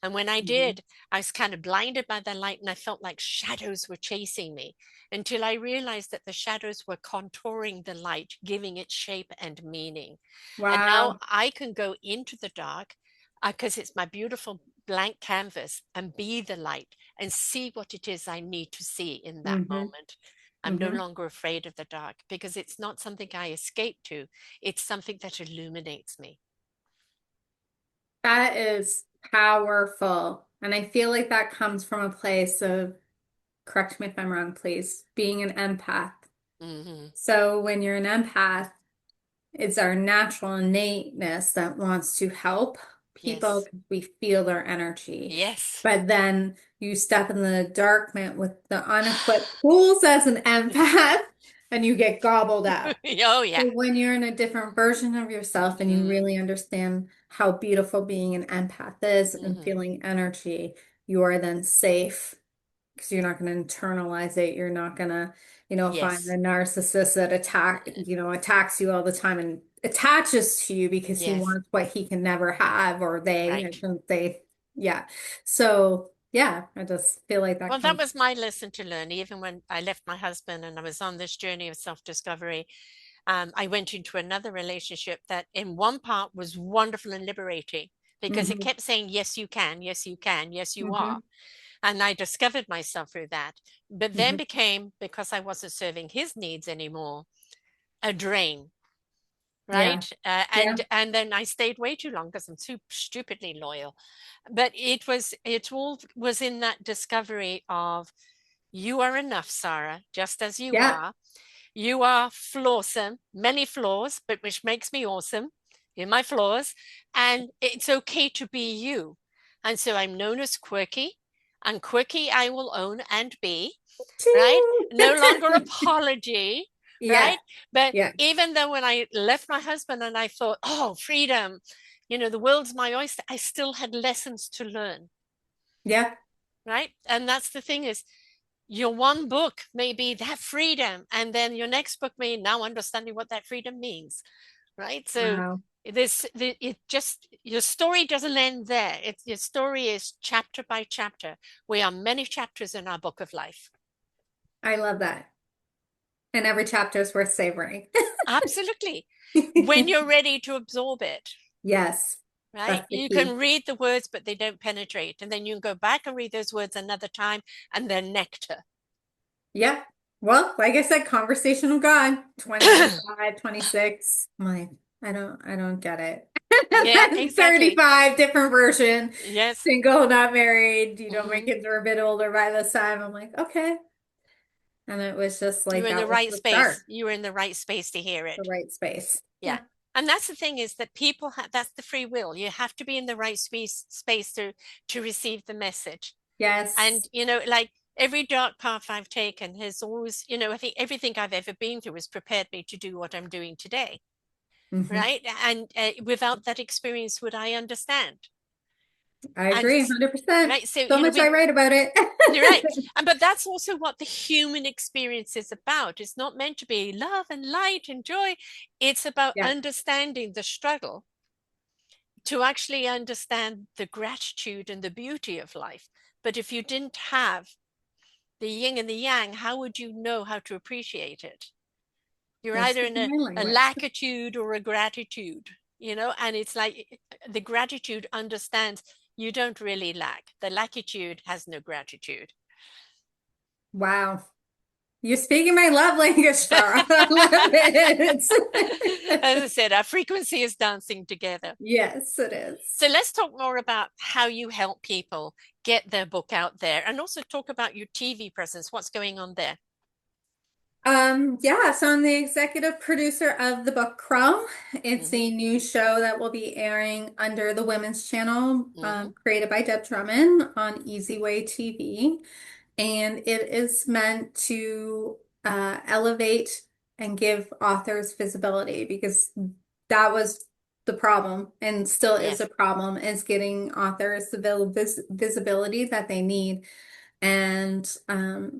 And when I Mhm. did, I was kind of blinded by the light and I felt like shadows were chasing me until I realized that the shadows were contouring the light, giving it shape and meaning. And now Wow. I can go into the dark because it's my beautiful blank canvas and be the light and see what it is I need to see in that Hmm. moment. I'm no Hmm. longer afraid of the dark because it's not something I escape to, it's something that illuminates me. That is powerful. And I feel like that comes from a place of, correct me if I'm wrong, please, being an empath. Hmm. So when you're an empath, it's our natural innateness that wants to help people Yes. because we feel their energy. Yes. But then you step in the darkness with the unequipped tools as an empath and you get gobbled up. Oh, yeah. So when you're in a different version of yourself and you Mm, really understand how beautiful being an empath is and hmm. feeling energy, you are then safe because you're not going to internalize it. You're not going to, find the Yes. narcissist that attacks you all the time and attaches to you because he Yes. wants what he can never have, or I Right. shouldn't say, yeah. So yeah, I just feel like that Well, that comes. was my lesson to learn. Even when I left my husband and I was on this journey of self-discovery, I went into another relationship that, in one part, was wonderful and liberating because it Hmm. kept saying, yes, you can, yes, you can, yes, you are. Hmm. And I discovered myself through that. But then Hmm. became, because I wasn't serving his needs anymore, a drain. Yeah. Right. Yeah. And then I stayed way too long because I'm too stupidly loyal. But it all was in that discovery of you are enough, Sarah, just as you Yeah. are. You are flawsome, many flaws, but which makes me awesome in my flaws. And it's okay to be you. And so I'm known as quirky, and quirky I will own and be, right? Ching. No longer apology, Yeah. right? But Yeah. even though when I left my husband and I thought, oh, freedom, the world's my oyster, I still had lessons to learn, Yeah. right? And that's the thing is, your one book may be that freedom, and then your next book may now understanding what that freedom means, right? So Wow. it just your story doesn't end there. Your story is chapter by chapter. We are many chapters in our book of life. I love that. And every chapter is worth savoring. Absolutely. When you're ready to absorb it, Yes, right? that's the You key. can read the words, but they don't penetrate. And then you can go back and read those words another time, and they're nectar. Yeah. Well, like I said, conversational God, 25, 26. I'm like, I don't get it. And Yeah, then exactly. 35, different version, Yes. single, not married, my Hmm. kids are a bit older by this time. I'm like, okay. And it was just You're like in that the was right the start, space. You were in the right space to hear the it. right space. Yeah. Yeah. And that's the thing is that people have, that's the free will. You have to be in the right space to receive the message. And, Yes. like every dark path I've taken has always, I think everything I've ever been through has prepared me to do what I'm doing today. Hmm. Right. And without that experience, would I understand? I And agree 100%. right. So, So much I write about it. you're right. But that's also what the human experience is about. It's not meant to be love and light and joy. It's about Yeah, understanding the struggle to actually understand the gratitude and the beauty of life. But if you didn't have the yin and the yang, how would you know how to appreciate it? You're you're either in speaking my a language. lackitude or a gratitude, and it's like the gratitude understands you don't really lack. The lackitude has no gratitude. Wow. You're speaking my love language, Tara. I love it. As I said, our frequency is dancing together. Yes, it is. So let's talk more about how you help people get their book out there and also talk about your TV presence. What's going on there? Yeah, so I'm the executive producer of the book Crow. It's Hmm. a new show that will be airing under the Women's Channel, Hmm. created by Deb Drummond on Easy Way TV. And it is meant to elevate and give authors visibility because that was the problem and still is a Yes. problem is getting authors the visibility that they need. And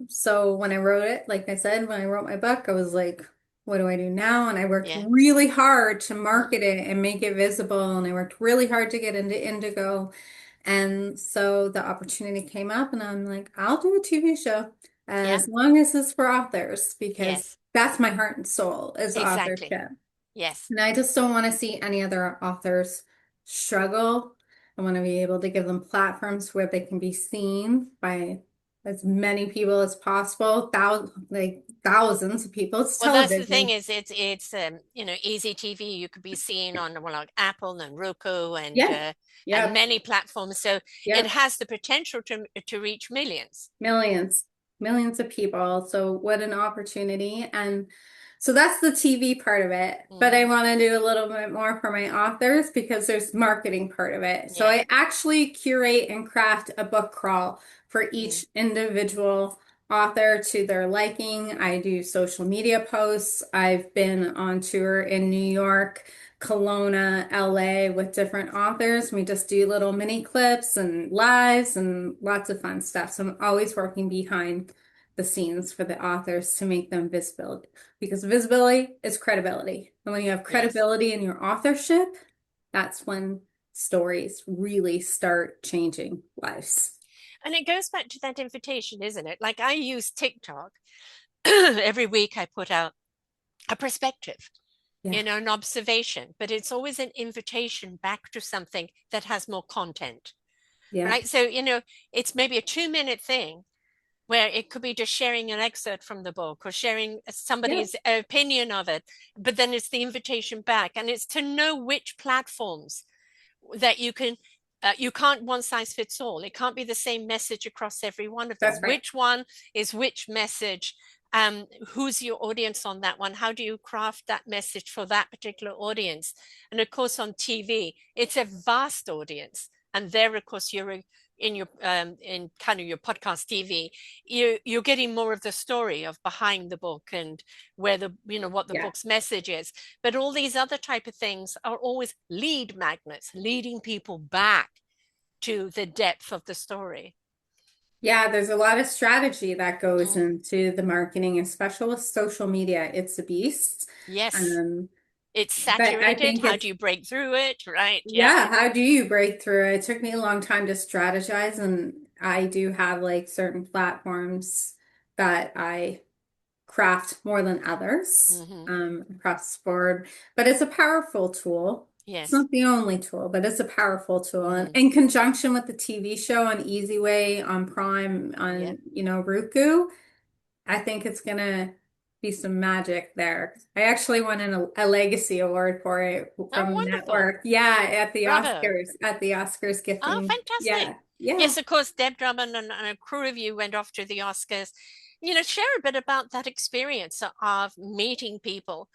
so when I wrote it, like I said, when I wrote my book, I was like, what do I do now? And I worked Yeah. really hard to Hmm. market it and make it visible. And I worked really hard to get into Indigo. And so the opportunity came up, and I'm like, I'll do a TV show Yeah. as long as it's for authors because Yes. that's my heart and soul is Exactly. authorship. Yes. And I just don't want to see any other authors struggle. I want to be able to give them platforms where they can be seen by as many people as possible, thousands of people. It's Well, that's the thing television. is easy TV. You could be seen on like Apple and Roku Yeah. and Yep. many platforms. So it Yep. has the potential to reach millions. Millions, millions of people. So what an opportunity. And so that's the TV part of it. But I Hmm. want to do a little bit more for my authors because there's marketing part of it. So Yeah. I actually curate and craft a book crawl for Mm. each individual author to their liking. I do social media posts. I've been on tour in New York, Kelowna, LA with different authors. We just do little mini clips and lives and lots of fun stuff. So I'm always working behind the scenes for the authors to make them visible because visibility is credibility. And when you have Yes. credibility in your authorship, that's when stories really start changing lives. And it goes back to that invitation, isn't it? Like I use TikTok. Every week I put out a perspective, Yeah. an observation, but it's always an invitation back to something that has more content, Yeah. right? So, it's maybe a 2-minute thing where it could be just sharing an excerpt from the book or sharing Yeah. somebody's opinion of it, but then it's the invitation back. And it's to know which platforms that you can't one size fits all. It can't be the same message across every one of them. That's right. Which one is which message? Who's your audience on that one? How do you craft that message for that particular audience? And of course, on TV, it's a vast audience. And there, of course, in your in kind of your podcast TV, you're getting more of the story of behind the book and where what the Yeah. book's message is. But all these other type of things are always lead magnets, leading people back to the depth of the story. Yeah, there's a lot of strategy that goes Mm. into the marketing, especially with social media. It's a beast. Yes, Um, it's but I saturated. think How it's, do you break through it? Right. Yeah. yeah, how do you break through it? It took me a long time to strategize, and I do have like certain platforms that I craft more than others, Hmm. across the board, but it's a powerful tool. It's Yes. not the only tool, but it's a powerful tool. And Mm. in conjunction with the TV show on Easy Way, on Prime, Yeah. on, Roku, I think it's gonna be some magic there. I actually won a legacy award for it Oh, from the wonderful. network. Yeah, Bravo. At the Oscars Oh, gifting. fantastic. Yeah, yeah, Yes, of course, Deb Drummond and a crew of you went off to the Oscars. Share a bit about that experience of meeting people.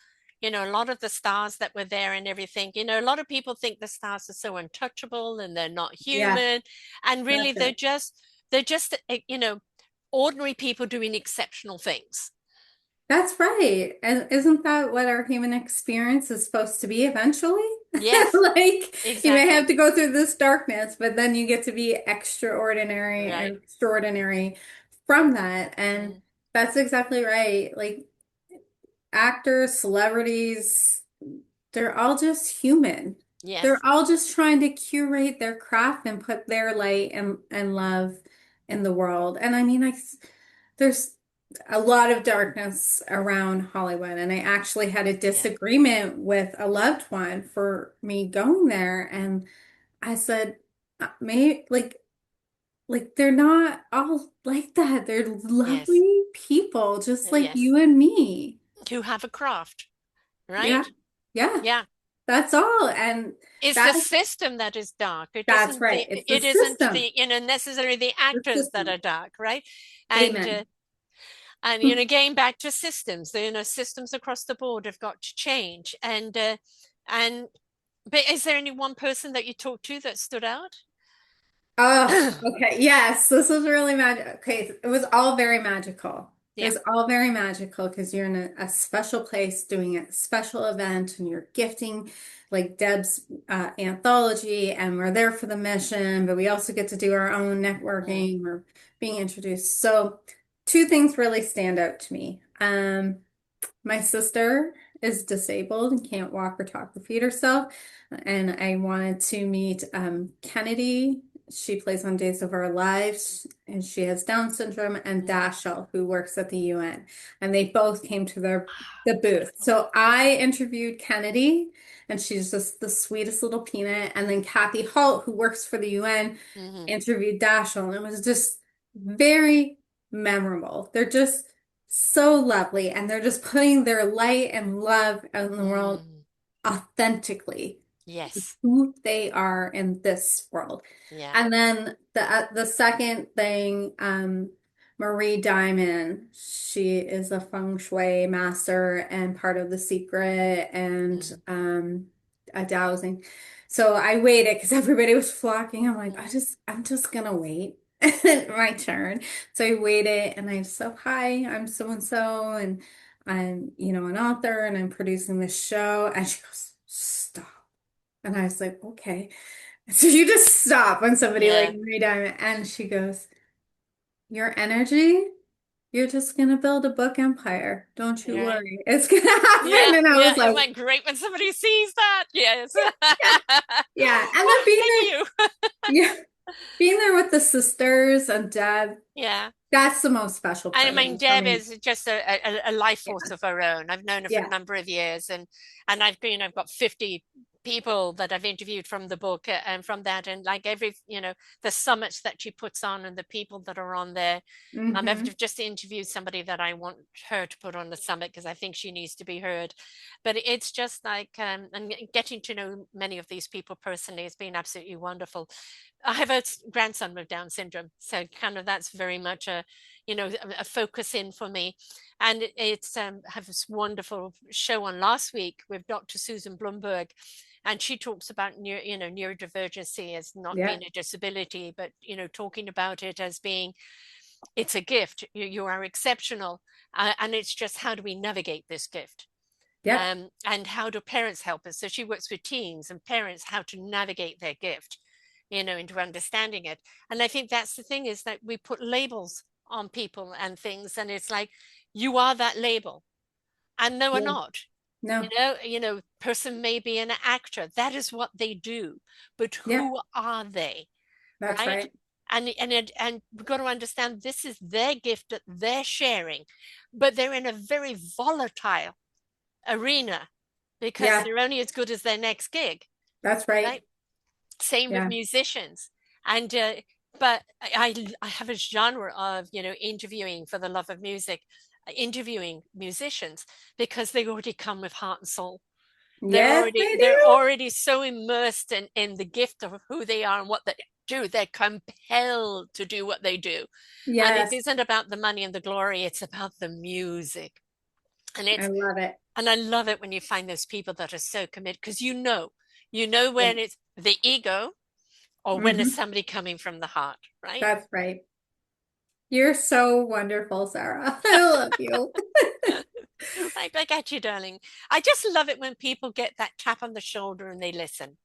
A lot of the stars that were there and everything. A lot of people think the stars are so untouchable and they're not yeah. human. And really, That's it. they're just ordinary people doing exceptional things. That's right. And isn't that what our human experience is supposed to be eventually? Yes, Like, you may have exactly. to go through this darkness, but then you get to be extraordinary Right. and extraordinary from that. And Mm. that's exactly right. Like, actors, celebrities, they're all just human. They're Yes. all just trying to curate their craft and put their light and love in the world. And I mean, there's a lot of darkness around Hollywood, and I actually had a Yeah. disagreement with a loved one for me going there, and I said, "May like they're not all like that. They're Yes. lovely people, just like Yes. you and me." To have a craft, Yeah. right? Yeah. Yeah. That's all. And It's that the system that is dark. It that's isn't right. the It's the it isn't system. the necessarily the The actors that system. are dark, right? And Amen. again back to systems. Systems across the board have got to change. And but is there any one person that you talked to that stood out? Oh, okay. Yes, this was really magic. Okay, it was all very magical. It Yeah. was all very magical because you're in a special place doing a special event and you're gifting like Deb's anthology, and we're there for the mission, but we also get to do our own Mm, networking. We're being introduced. So, two things really stand out to me. My sister is disabled and can't walk or talk or feed herself. And I wanted to meet Kennedy. She plays on Days of Our Lives, and she has Down syndrome, and mm. Dashiell, who works at the UN. And they both came to the booth. Wonderful. So I interviewed Kennedy, and she's just the sweetest little peanut. And then Kathy Holt, who works for the UN, Hmm. interviewed Dashiell. And it was just very memorable. They're just so lovely, and they're just putting their light and love out in the world Mm. authentically, Yes. who they are in this world. Yeah. And then the second thing, Marie Diamond, she is a feng shui master and part of The Secret, and Mm. a dowsing. So I waited because everybody was flocking. I'm like, Mm. I'm just gonna wait my turn. So I waited and I said, hi, I'm so and so, and I'm, an author, and I'm producing this show. And she goes, stop. And I was like, okay. So you just stop when somebody like Yeah. read on, and she goes, your energy, you're just gonna build a book empire. Don't you Right. worry. It's gonna happen. Yeah. And I Yeah. was Isn't like, that great when somebody sees that? Yes. yeah, yeah. And then Oh, thank you. yeah, being there with the sisters and Deb, Yeah. that's the most special And I part of mean, it for Deb me. is just a life Yeah, force of her own. I've known her for a yeah. number of years, and I've got 50 people that I've interviewed from the book and from that, and like the summits that she puts on and the people that are on there. Hmm. I've just interviewed somebody that I want her to put on the summit because I think she needs to be heard. But it's just like and getting to know many of these people personally has been absolutely wonderful. I have a grandson with Down syndrome, so kind of that's very much a focus in for me. And it's have this wonderful show on last week with Dr. Susan Blumberg, and she talks about neurodivergency as not Yeah, being a disability, but talking about it as being it's a gift. You are exceptional, and it's just how do we navigate this gift. yeah, And how do parents help us? So she works with teens and parents how to navigate their gift, into understanding it. And I think that's the thing is that we put labels on people and things, and it's like you are that label, and no, we're yeah. not. No, Person may be an actor. That is what they do, but yeah, who are they, that's right? right. And we've got to understand this is their gift that they're sharing, but they're in a very volatile arena because Yeah, they're only as good as their next gig, that's right. right? Same with Yeah. musicians. And but I have a genre of, interviewing for the love of music, interviewing musicians because they already come with heart and soul. they're Yes, already they they're do. already so immersed in the gift of who they are and what they do. They're compelled to do what they do, and it Yes, isn't about the money and the glory, it's about the music. and I it's love it. and I love it when you find those people that are so committed, because you know Yeah. when it's the ego or when it's Hmm. somebody coming from the heart, right? That's right. You're so wonderful, Sarah. I love you. Right back at you, darling. I just love it when people get that tap on the shoulder and they listen,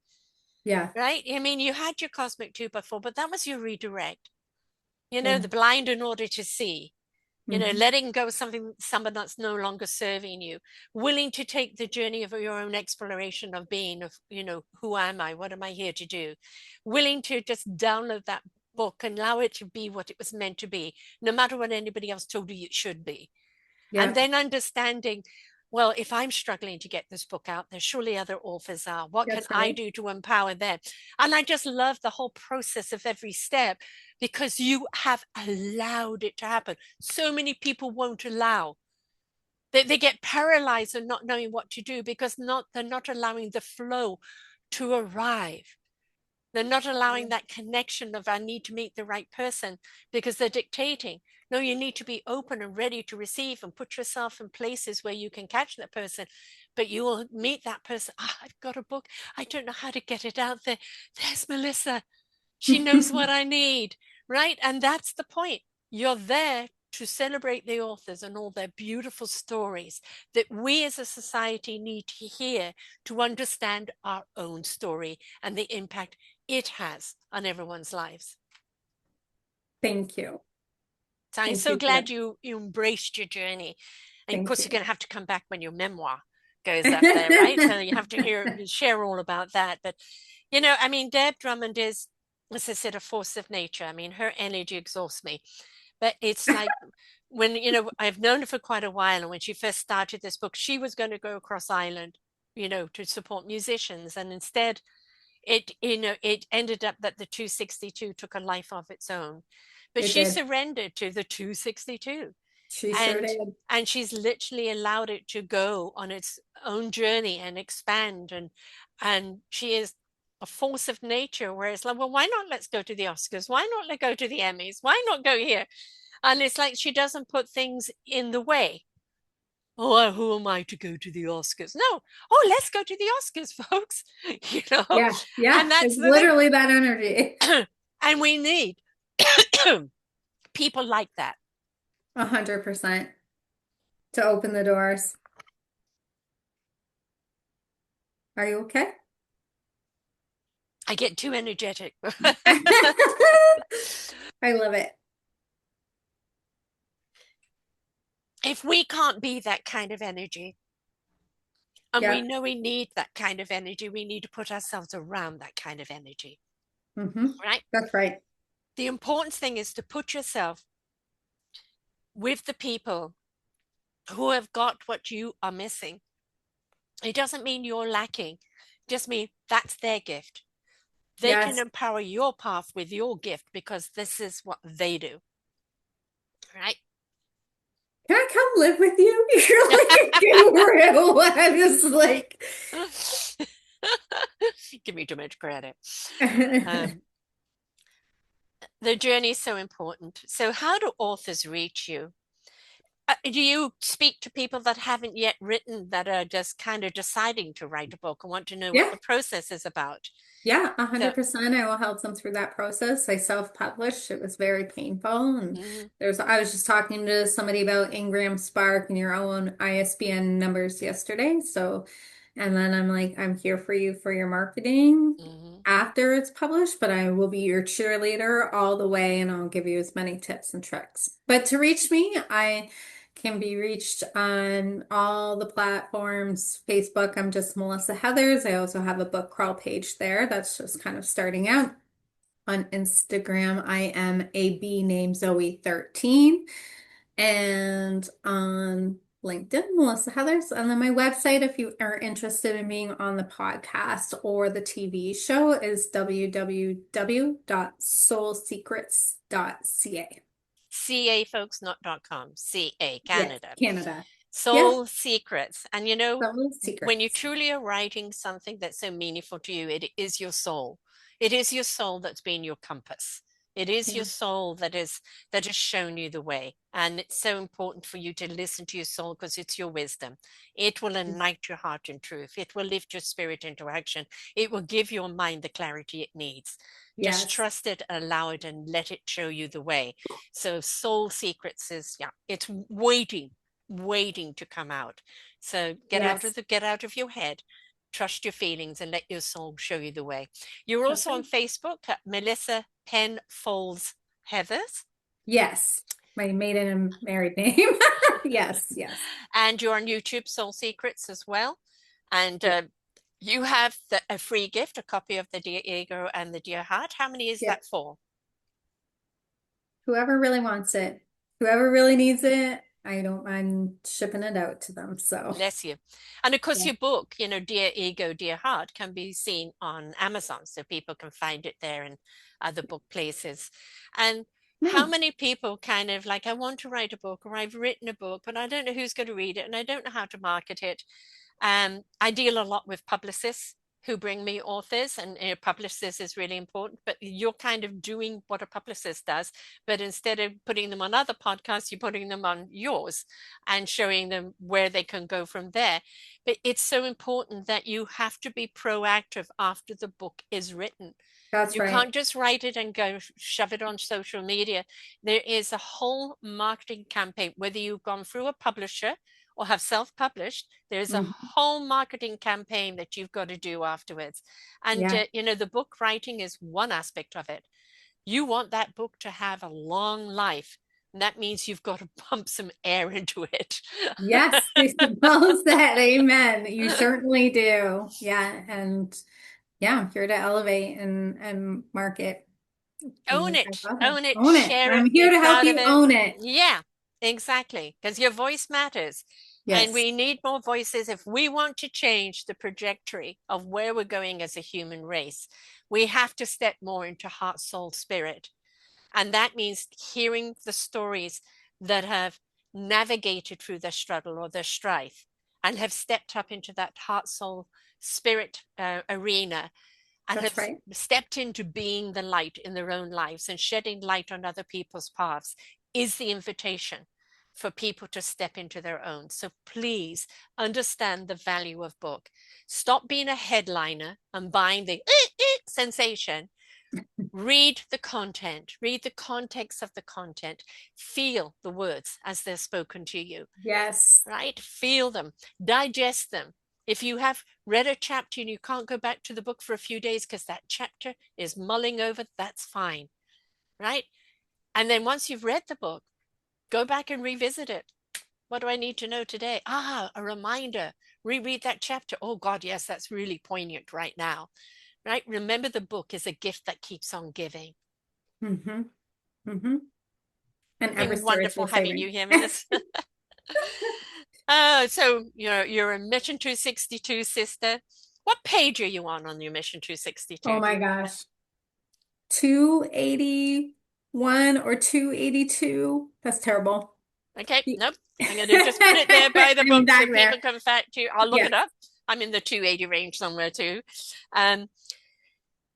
Yeah, right? I mean, you had your cosmic two before, but that was your redirect. yeah. The blind in order to see, Hmm. letting go of someone that's no longer serving you, willing to take the journey of your own exploration of being, of, who am I? What am I here to do? Willing to just download that book and allow it to be what it was meant to be, no matter what anybody else told you it should be. And Yeah, then understanding, well, if I'm struggling to get this book out, there surely other authors are. What can that's I right. do to empower them? And I just love the whole process of every step because you have allowed it to happen. So many people won't allow. They get paralyzed and not knowing what to do because they're not allowing the flow to arrive. They're not allowing that connection of I need to meet the right person because they're dictating. No, you need to be open and ready to receive and put yourself in places where you can catch that person, but you will meet that person. I've got a book. I don't know how to get it out there. There's Melissa. She knows what I need, right? And that's the point. You're there to celebrate the authors and all their beautiful stories that we as a society need to hear to understand our own story and the impact it has on everyone's lives. Thank you. So I'm Thank so you for glad you embraced your journey. And of thank course, you're you. going to have to come back when your memoir goes up there, right? So you have to share all about that. But, I mean, Deb Drummond is, as I said, a force of nature. I mean, her energy exhausts me. But it's like when, I've known her for quite a while. And when she first started this book, she was going to go across Ireland, to support musicians. And instead, it ended up that the 262 took a life of its own, but It she did. surrendered to the 262, She sure and did. she's literally allowed it to go on its own journey and expand, and she is a force of nature where it's like, well, why not let's go to the Oscars, why not let go to the Emmys, why not go here? And it's like she doesn't put things in the way. Oh, who am I to go to the Oscars? No. Oh, let's go to the Oscars, folks. you know Yeah, yeah. and that's It's the thing. literally that energy. And we need people like that. 100% to open the doors. Are you okay? I get too energetic. I love it. If we can't be that kind of energy, and we Yeah. know we need that kind of energy, we need to put ourselves around that kind of energy, right? That's right. The important thing is to put yourself with the people who have got what you are missing. It doesn't mean you're lacking, it just means that's their gift. They can Yes. empower your path with your gift because this is what they do, right? Can I come live with you? You're like a guru. I'm just like, Give me too much credit. Um, the journey is so important. So, how do authors reach you? Do you speak to people that haven't yet written, that are just kind of deciding to write a book and want to know what yeah. the process is about? Yeah, So, 100%. I will help them through that process. I self-published. It was very painful. And mhm, I was just talking to somebody about Ingram Spark and your own ISBN numbers yesterday. So, and then I'm like, I'm here for you for your marketing mhm. after it's published, but I will be your cheerleader all the way and I'll give you as many tips and tricks. But to reach me, I can be reached on all the platforms. Facebook, I'm just Melissa Heathers. I also have a book crawl page there that's just kind of starting out. On Instagram, I am a B named Zoe13. And on LinkedIn, Melissa Heathers. And then my website, if you are interested in being on the podcast or the TV show, is www.soulsecrets.ca. CA, folks, not .com. CA, Yes, Canada. Canada. Yes, Soul Secrets. And Soul when you Secrets. truly are writing something that's so meaningful to you, it is your soul. It is your soul that's been your compass. It is Yeah. your soul that has shown you the way. And it's so important for you to listen to your soul because it's your wisdom. It will ignite your heart in truth. It will lift your spirit into action. It will give your mind the clarity it needs. Just Yes. trust it, allow it, and let it show you the way. So Soul Secrets is, yeah, it's waiting to come out. So Yes. get out of your head, trust your feelings, and let your soul show you the way. You're That's also right. on Facebook at Melissa Penfolds Heathers, Yes. My maiden and married name. Yes, yes. and you're on YouTube, Soul Secrets as well. And Yeah. you have a free gift, a copy of the Dear Ego and the Dear Heart. How many is Yeah. that for? Whoever really wants it, whoever really needs it, I don't mind shipping it out to them. So, Bless you. And of course, yeah. your book, Dear Ego, Dear Heart, can be seen on Amazon, so people can find it there and other book places. And how Nice. many people kind of like, I want to write a book or I've written a book, but I don't know who's going to read it and I don't know how to market it. I deal a lot with publicists who bring me authors, and publicists is really important, but you're kind of doing what a publicist does, but instead of putting them on other podcasts, you're putting them on yours and showing them where they can go from there. But it's so important that you have to be proactive after the book is written. That's You right. can't just write it and go shove it on social media. There is a whole marketing campaign, whether you've gone through a publisher or have self-published, there's a Mhm. whole marketing campaign that you've got to do afterwards. And, Yeah, the book writing is one aspect of it. You want that book to have a long life. And that means you've got to pump some air into it. yes, well said. Amen. You certainly do. Yeah, and yeah, I'm here to elevate and market. I love it. Own it, Own it. share I'm it, here be to help proud of you it. own it. Yeah, exactly. Because your voice matters. And Yes, we need more voices if we want to change the trajectory of where we're going as a human race. We have to step more into heart, soul, spirit. And that means hearing the stories that have navigated through their struggle or their strife and have stepped up into that heart, soul, spirit arena and that's have right. stepped into being the light in their own lives and shedding light on other people's paths is the invitation for people to step into their own. So please understand the value of book. Stop being a headliner and buying the sensation. Read the content, read the context of the content, feel the words as they're spoken to you, Yes, right? Feel them, digest them. If you have read a chapter and you can't go back to the book for a few days because that chapter is mulling over, that's fine, right? And then once you've read the book, go back and revisit it. What do I need to know today? Ah, a reminder. Reread that chapter. Oh, God, yes, that's really poignant right now, right? Remember, the book is a gift that keeps on giving. mm-hmm. Mm-hmm. And Been ever wonderful spiritual having you saving. here, Melissa. So you're a Mission 262 sister. What page are you on your Mission Oh 262? Do my you remember? gosh. 281 or 282. That's terrible. Okay, nope. I'm going to just put it there by the I'm book so back people there. can fact you. I'll look it Yes. up. I'm in the 280 range somewhere too. Um,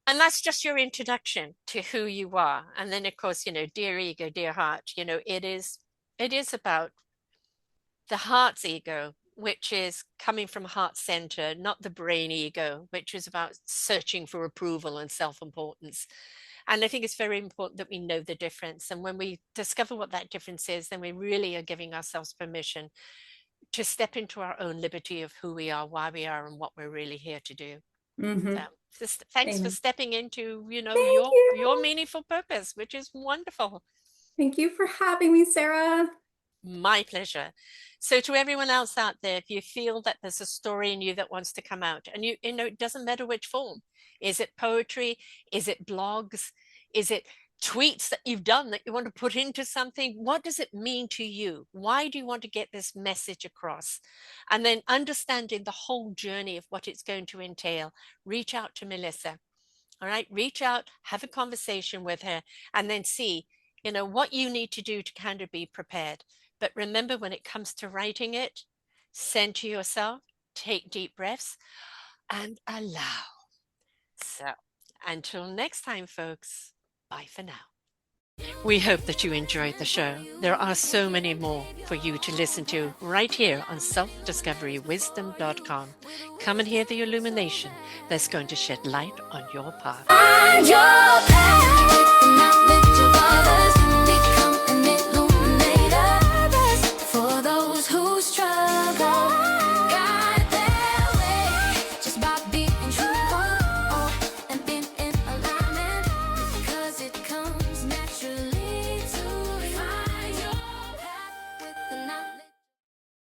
and that's just your introduction to who you are. And then of course, dear ego, dear heart, it is about the heart's ego, which is coming from heart center, not the brain ego, which is about searching for approval and self-importance. And I think it's very important that we know the difference. And when we discover what that difference is, then we really are giving ourselves permission to step into our own liberty of who we are, why we are, and what we're really here to do. So Mm-hmm. just thanks for Amen. stepping into, Thank your you. meaningful purpose, which is wonderful. Thank you for having me, Sarah. My pleasure. So to everyone else out there, if you feel that there's a story in you that wants to come out, and it doesn't matter which form. Is it poetry? Is it blogs? Is it tweets that you've done that you want to put into something? What does it mean to you? Why do you want to get this message across? And then understanding the whole journey of what it's going to entail. Reach out to Melissa. All right, reach out, have a conversation with her, and then see, what you need to do to kind of be prepared. But remember, when it comes to writing it, center yourself, take deep breaths, and allow. So until next time, folks, bye for now. We hope that you enjoyed the show. There are so many more for you to listen to right here on selfdiscoverywisdom.com. Come and hear the illumination that's going to shed light on your path. Find your path with the knowledge of